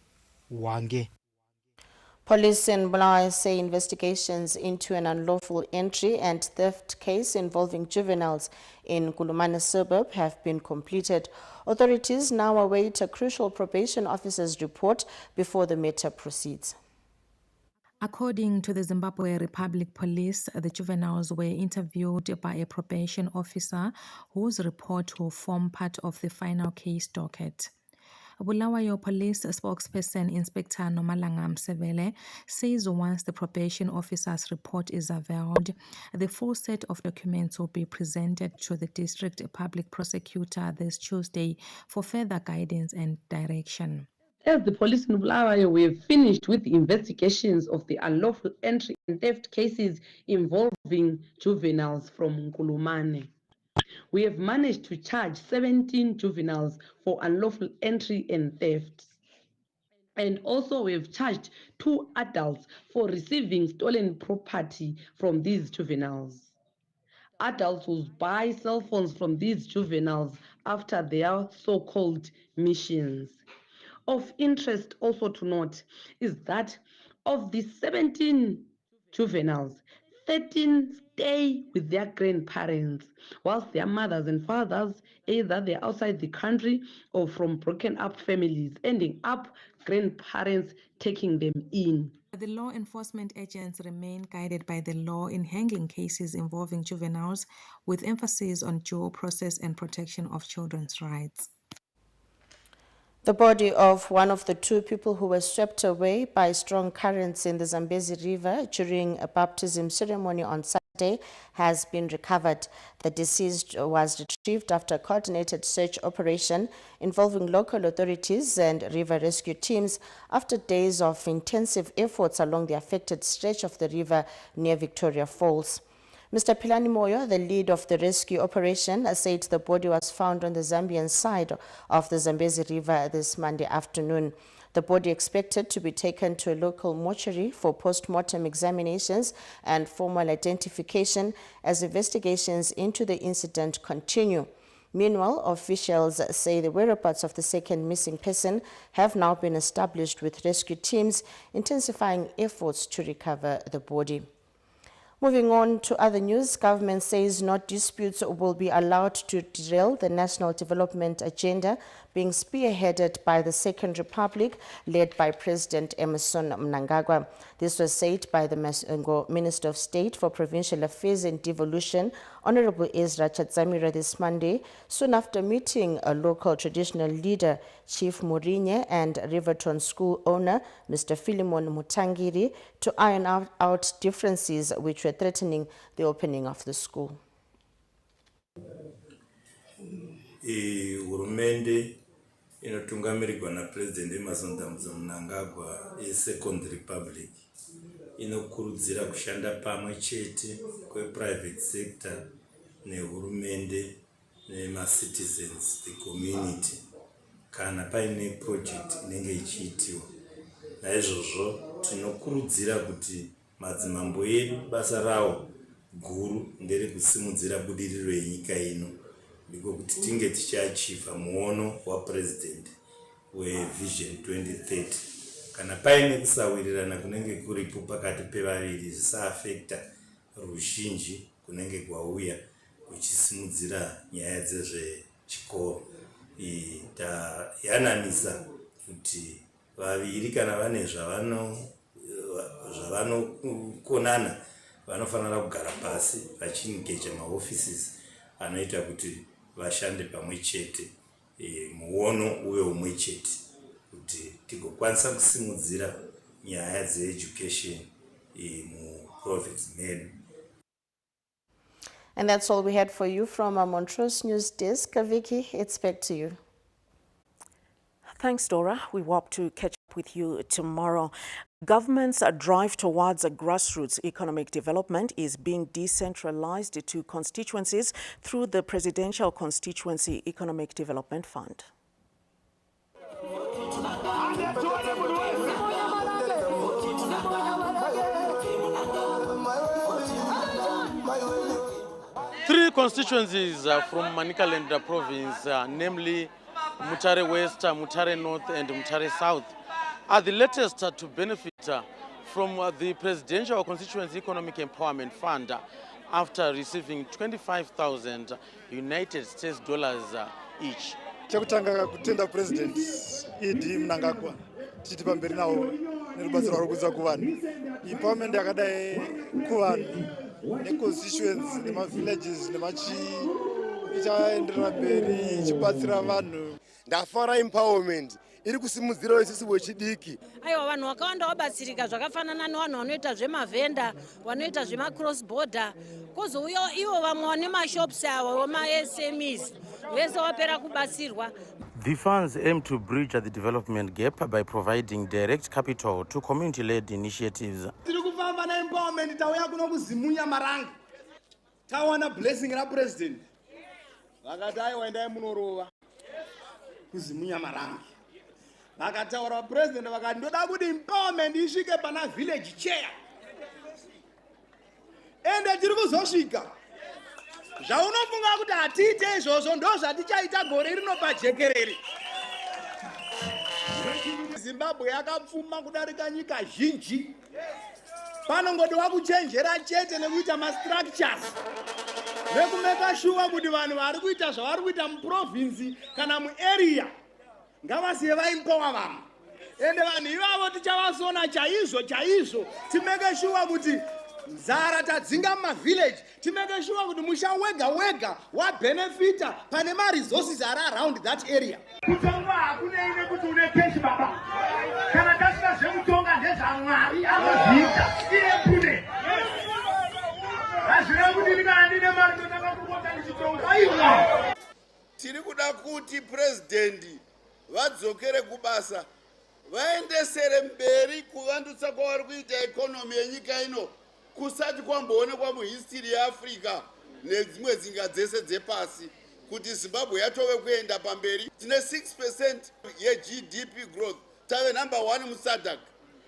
Hwange. Police in Bulawayo say investigations into an unlawful entry and theft case involving juveniles in Kulumane suburb have been completed. Authorities now await a crucial probation officer's report before the matter proceeds. According to the Zimbabwe Republic Police, the juveniles were interviewed by a probation officer whose report will form part of the final case docket. Bulawayo Police spokesperson Inspector Nomalanga Msevele says once the probation officer's report is availed, the full set of documents will be presented to the district public prosecutor this Tuesday for further guidance and direction. As the police in Bulawayo, we have finished with the investigations of the unlawful entry and theft cases involving juveniles from Nkulumane. We have managed to charge 17 juveniles for unlawful entry and theft. And also we have charged 2 adults for receiving stolen property from these juveniles. Adults will buy cell phones from these juveniles after their so-called missions. Of interest also to note is that of the 17 juveniles, 13 stay with their grandparents, whilst their mothers and fathers, either they're outside the country or from broken up families, ending up grandparents taking them in. The law enforcement agents remain guided by the law in handling cases involving juveniles, with emphasis on due process and protection of children's rights. The body of one of the 2 people who were swept away by strong currents in the Zambezi River during a baptism ceremony on Saturday has been recovered. The deceased was retrieved after a coordinated search operation involving local authorities and river rescue teams after days of intensive efforts along the affected stretch of the river near Victoria Falls. Mr. Pilani Moyo, the lead of the rescue operation, said the body was found on the Zambian side of the Zambezi River this Monday afternoon. The body expected to be taken to a local mortuary for post-mortem examinations and formal identification as investigations into the incident continue. Meanwhile, officials say the whereabouts of the second missing person have now been established, with rescue teams intensifying efforts to recover the body. Moving on to other news, government says no disputes will be allowed to derail the national development agenda being spearheaded by the Second Republic, led by President Emmerson Mnangagwa. This was said by the Minister of State for Provincial Affairs and Devolution, Honorable Ezra Chatsamira, this Monday, soon after meeting a local traditional leader, Chief Murinye, and Riverton School owner, Mr. Philemon Mutangiri, to iron out differences which were threatening the opening of the school. Hurumende inotungamirirwa na President Emmerson Mnangagwa yeSecond Republic inokurudzira kushanda pamwe chete kweprivate sector nehurumende nemacitizens, the community, kana paine project inenge ichiitiwa. Naizvozvo tinokurudzira kuti madzimambo edu basa rawo guru nderekusimudzira budiriro yenyika ino, ndiko kuti tinge tichiachiva muono wapresident wevision 2030. Kana paine kusawirirana kunenge kuripo pakati pevaviri zvisaafekta ruzhinji kunenge kwauya kuchisimudzira nyaya dzezvechikoro. Tayananisa kuti vaviri kana vane zvavanokonana vanofanira kugara pasi vachingeja maoffices anoita kuti vashande pamwe chete, muono uve umwe chete, kuti tigokwanisa kusimudzira nyaya dzeeducation muprovince medu. And that's all we had for you from our Montrose News Desk. Vicky, it's back to you. Thanks, Dora. We hope to catch up with you tomorrow. Government's drive towards a grassroots economic development is being decentralized to constituencies through the Presidential Constituency Economic Development Fund. Three constituencies from Manicaland province, namely Mutare West, Mutare North and Mutare South, are the latest to benefit from the Presidential Constituency Economic Empowerment Fund after receiving 25,000 United States dollars each. Chekutanga kutenda President E.D. Mnangagwa tichiti pamberi nawo nerubatsiro rwekuza kuvanhu. Empowerment yakadai kuvanhu neconstituents nemavillages nemachi ichaenderera mberi ichibatsira vanhu. Ndafara empowerment iri kusimudzirawo isusu vechidiki. Aiwa vanhu vakawanda vabatsirika zvakafanana nevanhu vanoita zvemavhenda, vanoita zvemacross border, kozouya ivo vamwe vane mashops avo vema-SMEs vese vapera kubatsirwa. The funds aim to bridge the development gap by providing direct capital to community-led initiatives. Tiri kufamba na empowerment tauya kuno kuzimunya Marange. Tawana blessing ra president. Vakati aiwa endai munorova kuzimunya Marange. Vakataura president vakati ndoda kuti empowerment isvike pana village chair. Ende tiri kuzosvika. Zvaunofunga kuti hatiite izvozvo ndo zvatichaita gore rino pajekerere. Zimbabwe yakapfuma kudarika nyika zhinji. Panongodiwa kuchenjera chete nekuita ma-structures. Nekumeka sure kuti vanhu vari kuita zvavari kuita muprovinsi kana muarea ngavasiye vaimpowa vanhu. Ende vanhu ivavo tichavasona chaizvo timeke sure kuti nzara tadzinga mumavillage, timeke sure kuti musha wega wabenefita pane ma-resources ari around that area. Kutonga hakuneine kuti une keshi baba. Kana tasina zvekutonga ndezvaMwari anoziita iye kune. Hazvina kuti ndikandine mari ndotanga kupota ndichitonga iwa. Tiri kuda kuti president vadzokere kubasa vaendesere mberi kuvandutsa kwavari kuita economy yenyika ino kusati kwamboonekwa muhistory yeAfrica nedzimwe dzinga dzese dzepasi kuti Zimbabwe yatove kuenda pamberi. Tine 6% yeGDP growth. Tave number 1 muSADC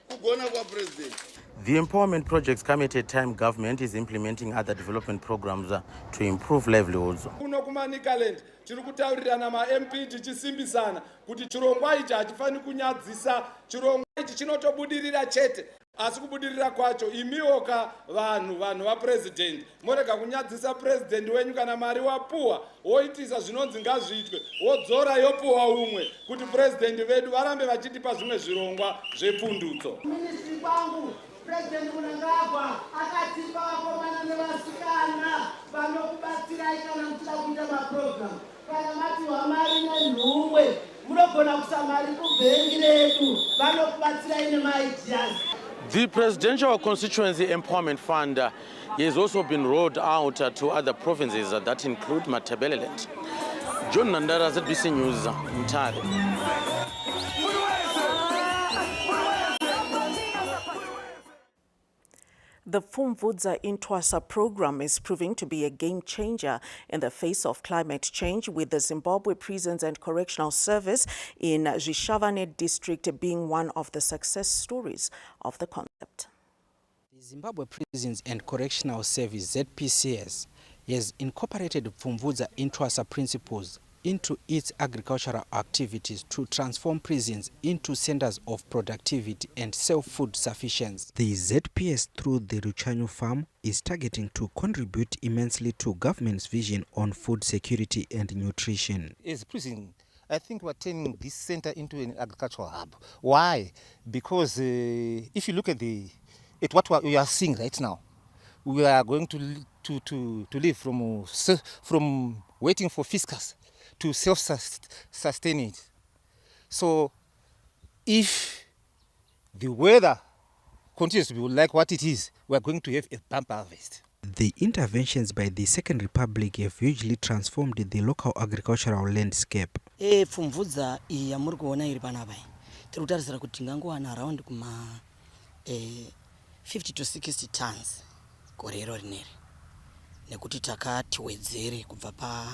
kugona kwa president. The Empowerment Projects come at a time government is implementing other development programs to improve livelihoods. Kuno kuManicaland tiri kutaurirana ma-MP tichisimbisana kuti chirongwa ichi hachifani kunyadzisa. Chirongwa ichi chinotobudirira chete. Asi kubudirira kwacho imiwoka vanhu vapresident morega kunyadzisa president wenyu kana mari wapuwa woitisa zvinonzi ngazviitwe wodzora yopuwa umwe kuti president vedu varambe vachitipa zvimwe zvirongwa zvepundutso. Ministry kwangu President Mnangagwa akatipa vakomana nevasikana vanokubatsirai kana muchida kuita maprogram. Kana mati mari nenhumwe munogona kusa mari kubhengi redu vanokubatsirai nemaideas. The Presidential Constituency Empowerment Fund has also been rolled out to other provinces that include Matabeleland. John Nandara, ZBC News, Mtare. The Pfumvudza Intwasa program is proving to be a game changer in the face of climate change, with the Zimbabwe Prisons and Correctional Service in Zhishavane district being one of the success stories of the concept. The Zimbabwe Prisons and Correctional Service, ZPCS, has incorporated Pfumvudza Intwasa principles into its agricultural activities to transform prisons into centers of productivity and self-food sufficiency. The ZPS, through the Ruchanyu farm, is targeting to contribute immensely to government's vision on food security and nutrition. As prison, I think we're turning this center into an agricultural hub. Why? Because if you look at what we are seeing right now, we are going to live from waiting for fiscus to self-sustain it. So if the weather continues to be like what it is, we are going to have a bumper harvest. The interventions by the Second Republic have hugely transformed the local agricultural landscape. Pfumvudza iyi yamuri kuona iri panapa tiri kutarisira kuti tingangowana around kuma 50 to 60 tons gorero rineri nekuti takatiwedzere kubva pa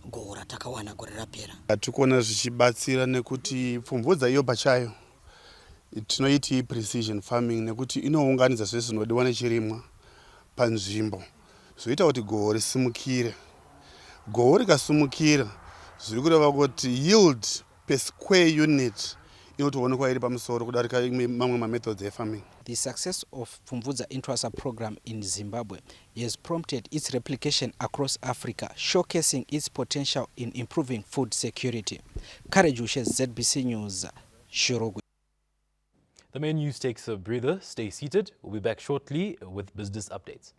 gora takawana gore rapera. Tikuona zvichibatsira nekuti Pfumvudza iyo pachayo tinoiti precision farming nekuti inounganidza zvese zvinodiwa nechirimwa panzvimbo zvoita kuti goho risimukire. Goho rikasimukira zviri kureva kuti yield per square unit inotoonekwa iri pamusoro kudarika mamwe mamethods efarming. The success of Pfumvudza Intwasa program in Zimbabwe has prompted its replication across Africa, showcasing its potential in improving food security. Karejushe, ZBC News, Shirogwe. The main news takes a breather. Stay seated. We'll be back shortly with business updates.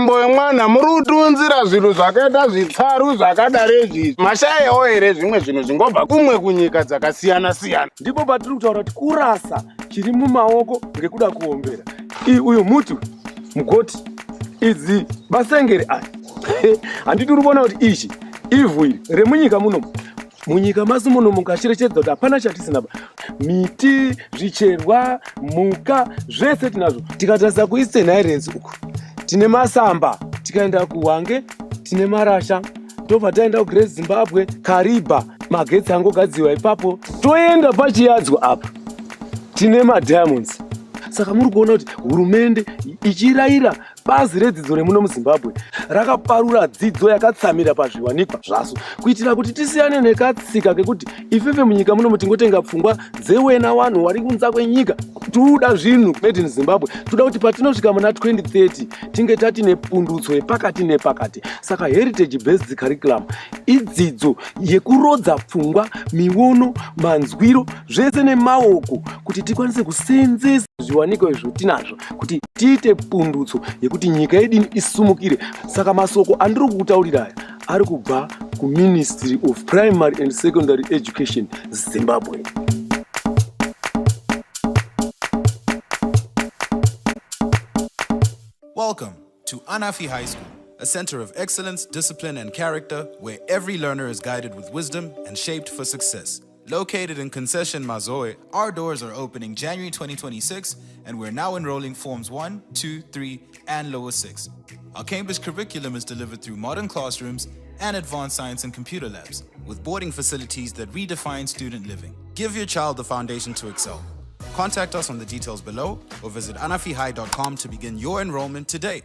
nzvimbo yemwana muri kutunzira zvinhu zvakaita zvitsaru zvakadare izvi mashayawo here zvimwe zvinhu zvingobva kumwe kunyika dzakasiyana-siyana. Ndipo patiri kutaura kuti kurasa chiri mumaoko ngekuda kuombera. Uyu muti mugoti idzi masengere aya handiti uri kuona kuti izvi ivhu iri remunyika munomu. Munyika masi muno mukacherechedza kuti hapana chatisina miti, zvicherwa, mhuka zvese tinazvo. Tikatarisa kuEastern Highlands uku tine masamba, tikaenda kuHwange tine marasha, tobva taenda kuGreat Zimbabwe, Kariba, magetsi angogadziwa ipapo. Toenda pachiadzwa apa tine madiamonds. Saka muri kuona kuti hurumende ichirayira bazi redzidzo remuno muZimbabwe rakaparura dzidzo yakatsamira pazviwanikwa zvaso kuitira kuti tisiyane nekatsika kekuti ifefe munyika munomu tingotenga pfungwa dzewena wanhu wari kunze kwenyika. Toda zvinhu made in Zimbabwe. Toda kuti patinosvika muna 2030 tinge tatine pundutso yepakati nepakati. Saka heritage based curriculum idzidzo yekurodza pfungwa, miono, manzwiro zvese nemaoko kuti tikwanise kuseenzesa zviwanikwa izvo tinazvo kuti tiite pundutso yekuti nyika yedu isumukire. Saka masoko andiri kukutaurira aya ari kubva kuMinistry of Primary and Secondary Education Zimbabwe. Welcome to Anafi High School, a center of excellence, discipline, and character where every learner is guided with wisdom and shaped for success. Located in Concession Mazoe, our doors are opening January 2026, and we're now enrolling Forms 1, 2, 3, and Lower 6. Our Cambridge curriculum is delivered through modern classrooms and advanced science and computer labs, with boarding facilities that redefine student living. Give your child the foundation to excel. Contact us on the details below or visit anafihigh.com to begin your enrollment today.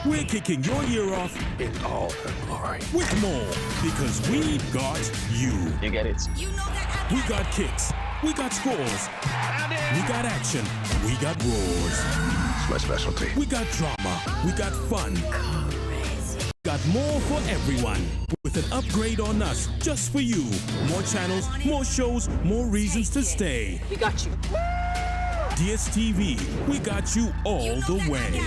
We're kicking your year off in all her glory with more because we got you. You get it? You know that. We got kicks. We got scores. We got action. We got roars. It's my specialty. We got drama. We got fun. Got more for everyone with an upgrade on us just for you. More channels, more shows, more reasons to stay. We got you. DSTV, we got you all the way.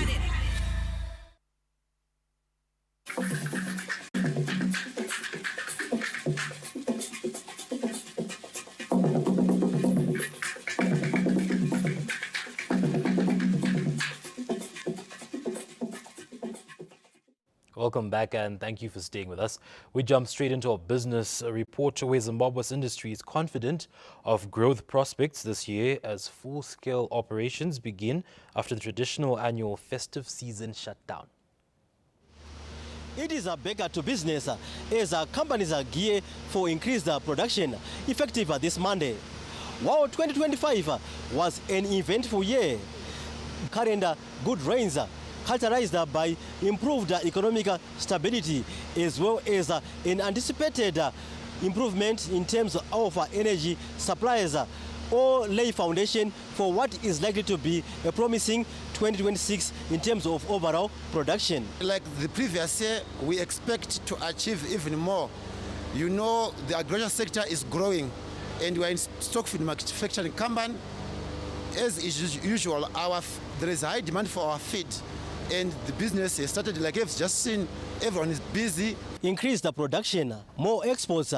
Welcome back and thank you for staying with us. We jump straight into our business report where Zimbabwe's industry is confident of growth prospects this year as full-scale operations begin after the traditional annual festive season shut down. It is a beggar to business as companies are geared for increased production effective this Monday. While 2025 was an eventful year, current good rains characterized by improved economic stability as well as an anticipated improvement in terms of energy supplies all lay foundation for what is likely to be a promising 2026 in terms of overall production. Like the previous year, we expect to achieve even more. You know, the agriculture sector is growing and we are in stockfeed manufacturing company. As is usual, there is high demand for our feed. And the business has started, like you've just seen, everyone is busy. Increased production, more exports,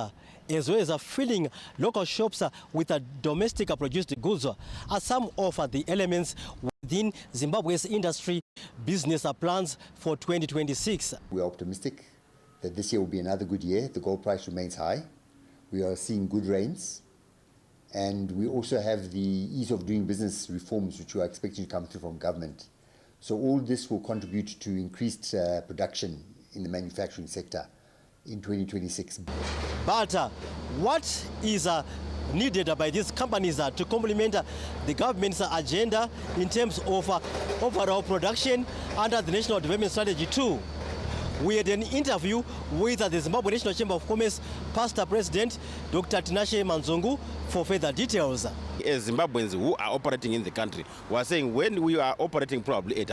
as well as filling local shops with domestic produced goods are some of the elements within Zimbabwe's industry business plans for 2026. We are optimistic that this year will be another good year. The gold price remains high. We are seeing good rains. And we also have the ease of doing business reforms which we are expecting to come through from government. So all this will contribute to increased production in the manufacturing sector in 2026. But what is needed by these companies to complement the government's agenda in terms of overall production under the National Development Strategy 2? We had an interview with the Zimbabwe National Chamber of Commerce past President Dr. Tinashe Manzungu for further details. As Zimbabweans who are operating in the country, we are saying when we are operating probably at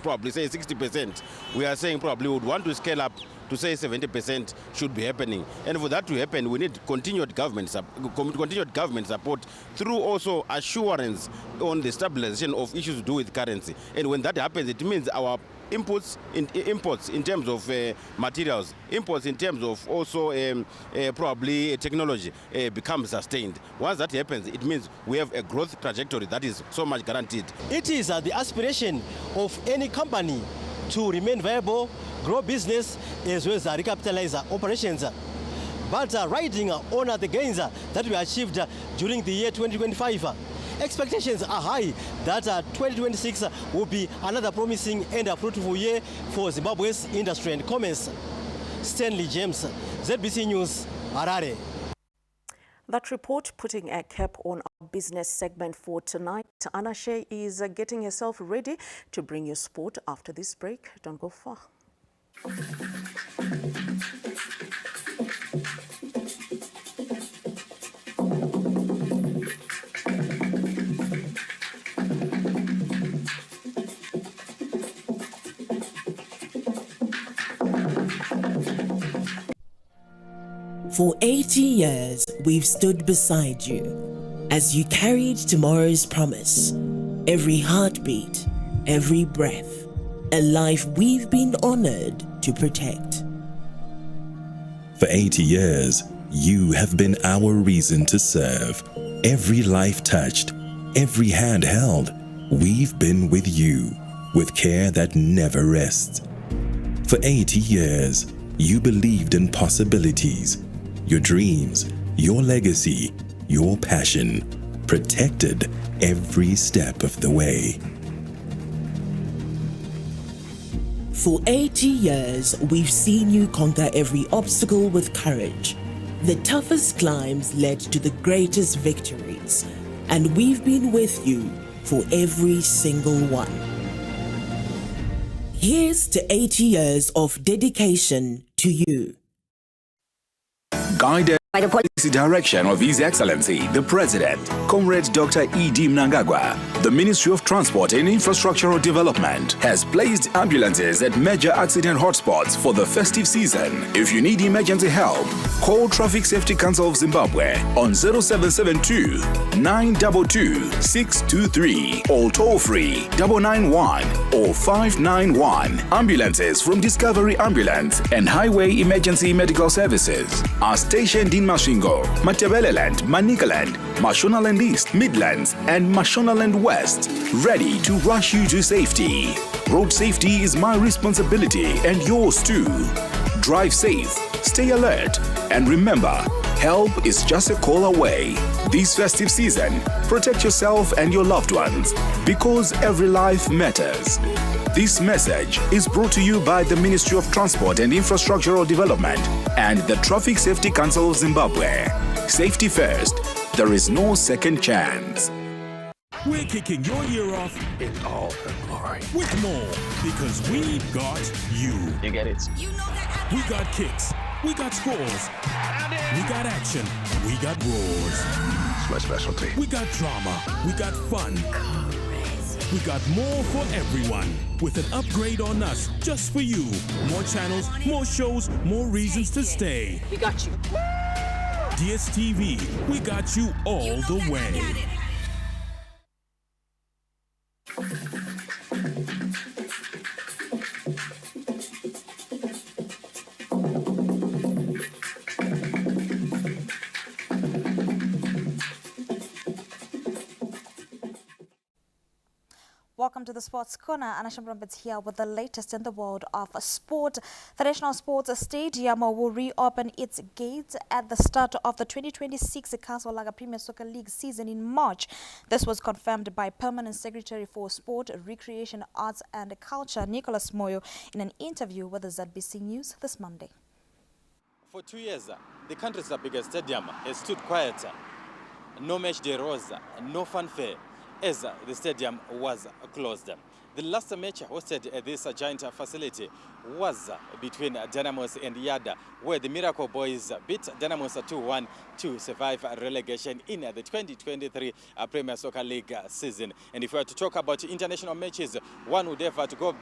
probably say 60%, we are saying probably we would want to scale up to say 70% should be happening. And for that to happen, we need continued government support through also assurance on the stabilization of issues to do with currency. And when that happens, it means our imports in terms of materials, imports in terms of also probably technology become sustained. Once that happens, it means we have a growth trajectory that is so much guaranteed. It is the aspiration of any company to remain viable, grow business, as well as recapitalize operations. But riding on the gains that we achieved during the year 2025, expectations are high that 2026 will be another promising and fruitful year for Zimbabwe's industry and commerce. Stanley James, ZBC News, Harare. That report putting a cap on our business segment for tonight. Anna Shea is getting herself ready to bring you sport after this break. Don't go far. For 80 years, we've stood beside you as you carried tomorrow's promise. Every heartbeat, every breath, a life we've been honored to protect. For 80 years, you have been our reason to serve. Every life touched, every hand held, we've been with you, with care that never rests. For 80 years, you believed in possibilities. Your dreams, your legacy, your passion, protected every step of the way. For 80 years, we've seen you conquer every obstacle with courage. The toughest climbs led to the greatest victories, and we've been with you for every single one. Here's to 80 years of dedication to you. Guided by the policy direction of His Excellency, the President, Comrade Dr. E.D. Mnangagwa, the Ministry of Transport and Infrastructural Development has placed ambulances at major accident hotspots for the festive season. If you need emergency help, call Traffic Safety Council of Zimbabwe on 0772 922 623 or toll free 991 or 591. Ambulances from Discovery Ambulance and Highway Emergency Medical Services are stationed in Masvingo, Matebeleland, Manicaland, Mashonaland East, Midlands, and Mashonaland West, ready to rush you to safety. Road safety is my responsibility and yours too. Drive safe, stay alert, and remember, help is just a call away. This festive season, protect yourself and your loved ones, because every life matters. This message is brought to you by the Ministry of Transport and Infrastructural Development and the Traffic Safety Council of Zimbabwe. Safety first, there is no second chance. We're kicking your year off in all her glory. With more, because we got you. You get it? You know that. We got kicks. We got scores. We got action. We got roars. It's my specialty. We got drama. We got fun. We got more for everyone, with an upgrade on us just for you. More channels, more shows, more reasons to stay. We got you. DSTV, we got you all the way. Welcome to the Sports Corner. Anna Shambrombitz here with the latest in the world of sport. The National Sports Stadium will reopen its gates at the start of the 2026 Castle Premier Soccer League season in March. This was confirmed by Permanent Secretary for Sport, Recreation, Arts and Culture, Nicholas Moyo, in an interview with the ZBC News this Monday. For 2 years, the country's biggest stadium has stood quiet. No match day rose, no fanfare, as the stadium was closed. The last match hosted at this giant facility was between Dynamos and Yada, where the Miracle Boys beat Dynamos 2-1 to survive relegation in the 2023 Premier Soccer League season. And if we are to talk about international matches, one would have to go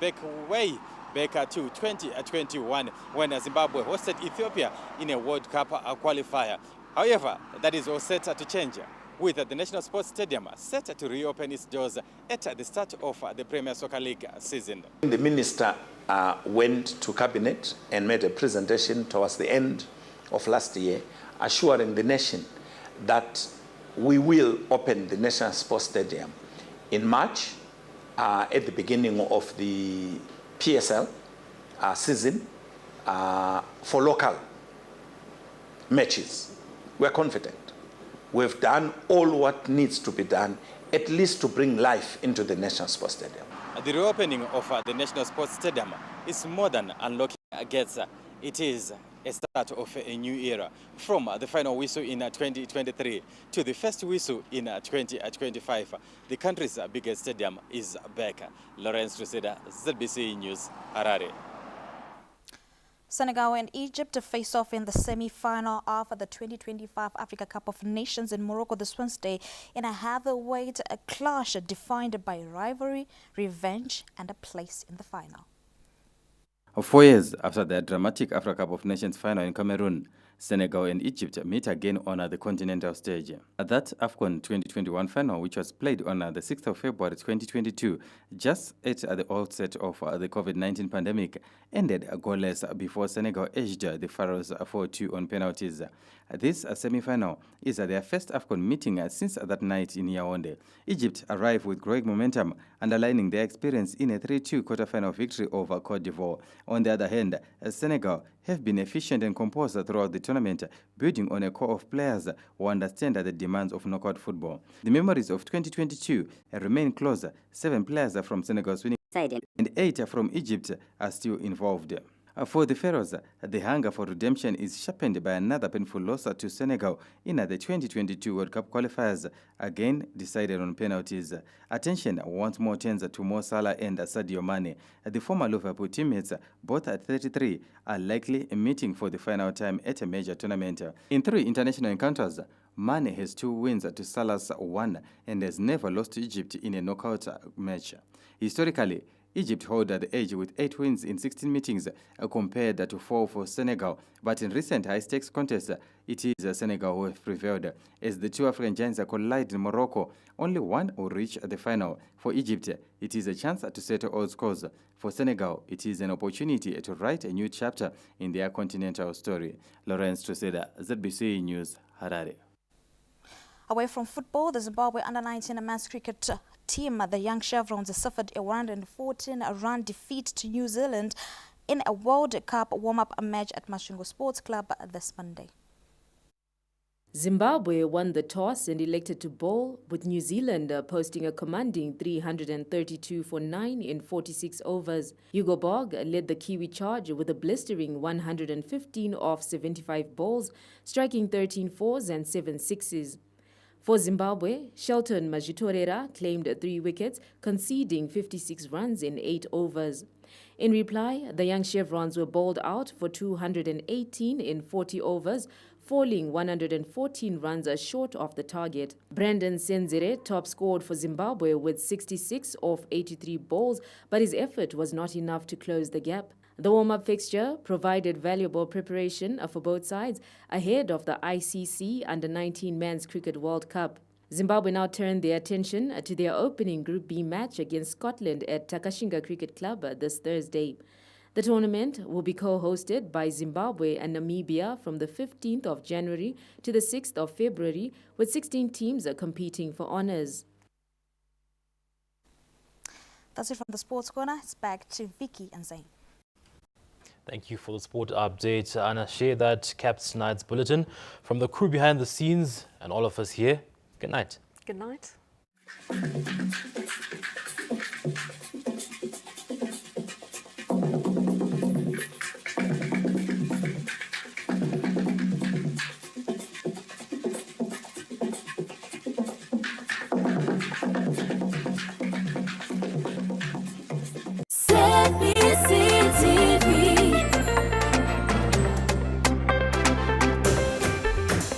way back to 2021 when Zimbabwe hosted Ethiopia in a World Cup qualifier. However, that is all set to change with the National Sports Stadium set to reopen its doors at the start of the Premier Soccer League season. The minister went to cabinet and made a presentation towards the end of last year, assuring the nation that we will open the National Sports Stadium in March at the beginning of the PSL season for local matches. We're confident. We've done all what needs to be done, at least to bring life into the National Sports Stadium. The reopening of the National Sports Stadium is more than unlocking gates. It is a start of a new era, from the final whistle in 2023 to the first whistle in 2025. The country's biggest stadium is back. Lawrence Truseda, ZBC News, Harare. Senegal and Egypt face off in the semi-final of the 2025 Africa Cup of Nations in Morocco this Wednesday in a heavyweight clash defined by rivalry, revenge, and a place in the final. 4 years after the dramatic Africa Cup of Nations final in Cameroon, Senegal and Egypt meet again on the continental stage. That AFCON 2021 final, which was played on the 6th of February 2022, just at the outset of the COVID-19 pandemic, ended goalless before Senegal edged the Pharaohs 4-2 on penalties. This semi-final is their first AFCON meeting since that night in Yaoundé. Egypt arrived with growing momentum, underlining their experience in a 3-2 quarter-final victory over Cote d'Ivoire. On the other hand, Senegal have been efficient and composed throughout the tournament, building on a core of players who understand the demands of knockout football. The memories of 2022 remain close. 7 players from Senegal's winning side and 8 from Egypt are still involved. For the Pharaohs, the hunger for redemption is sharpened by another painful loss to Senegal in the 2022 World Cup qualifiers, again decided on penalties. Attention once more turns to Mo Salah and Sadio Mane. The former Liverpool teammates, both at 33, are likely meeting for the final time at a major tournament. In 3 international encounters, Mane has 2 wins to Salah's 1 and has never lost to Egypt in a knockout match. Historically, Egypt hold the edge with 8 wins in 16 meetings compared to 4 for Senegal. But in recent high-stakes contests, it is Senegal who have prevailed. As the 2 African giants collide in Morocco, only one will reach the final. For Egypt, it is a chance to settle all scores. For Senegal, it is an opportunity to write a new chapter in their continental story. Lawrence Truseda, ZBC News, Harare. Away from football, the Zimbabwe under-19 men's cricket team, the Young Chevrons, suffered a 114-run defeat to New Zealand in a World Cup warm-up match at Masvingo Sports Club this Monday. Zimbabwe won the toss and elected to bowl, with New Zealand posting a commanding 332 for 9 in 46 overs. Hugo Bogg led the Kiwi charge with a blistering 115 off 75 balls, striking 13 fours and 7 sixes. For Zimbabwe, Shelton Majitorera claimed 3 wickets, conceding 56 runs in 8 overs. In reply, the Young Chevrons were bowled out for 218 in 40 overs, falling 114 runs short of the target. Brandon Senzire top scored for Zimbabwe with 66 off 83 balls, but his effort was not enough to close the gap. The warm-up fixture provided valuable preparation for both sides ahead of the ICC Under-19 Men's Cricket World Cup. Zimbabwe now turned their attention to their opening Group B match against Scotland at Takashinga Cricket Club this Thursday. The tournament will be co-hosted by Zimbabwe and Namibia from the 15th of January to the 6th of February, with 16 teams competing for honours. That's it from the Sports Corner. It's back to Vicky and Zain. Thank you for the sport update. Anna, share that caps tonight's bulletin from the crew behind the scenes and all of us here. Good night. Good night. Set me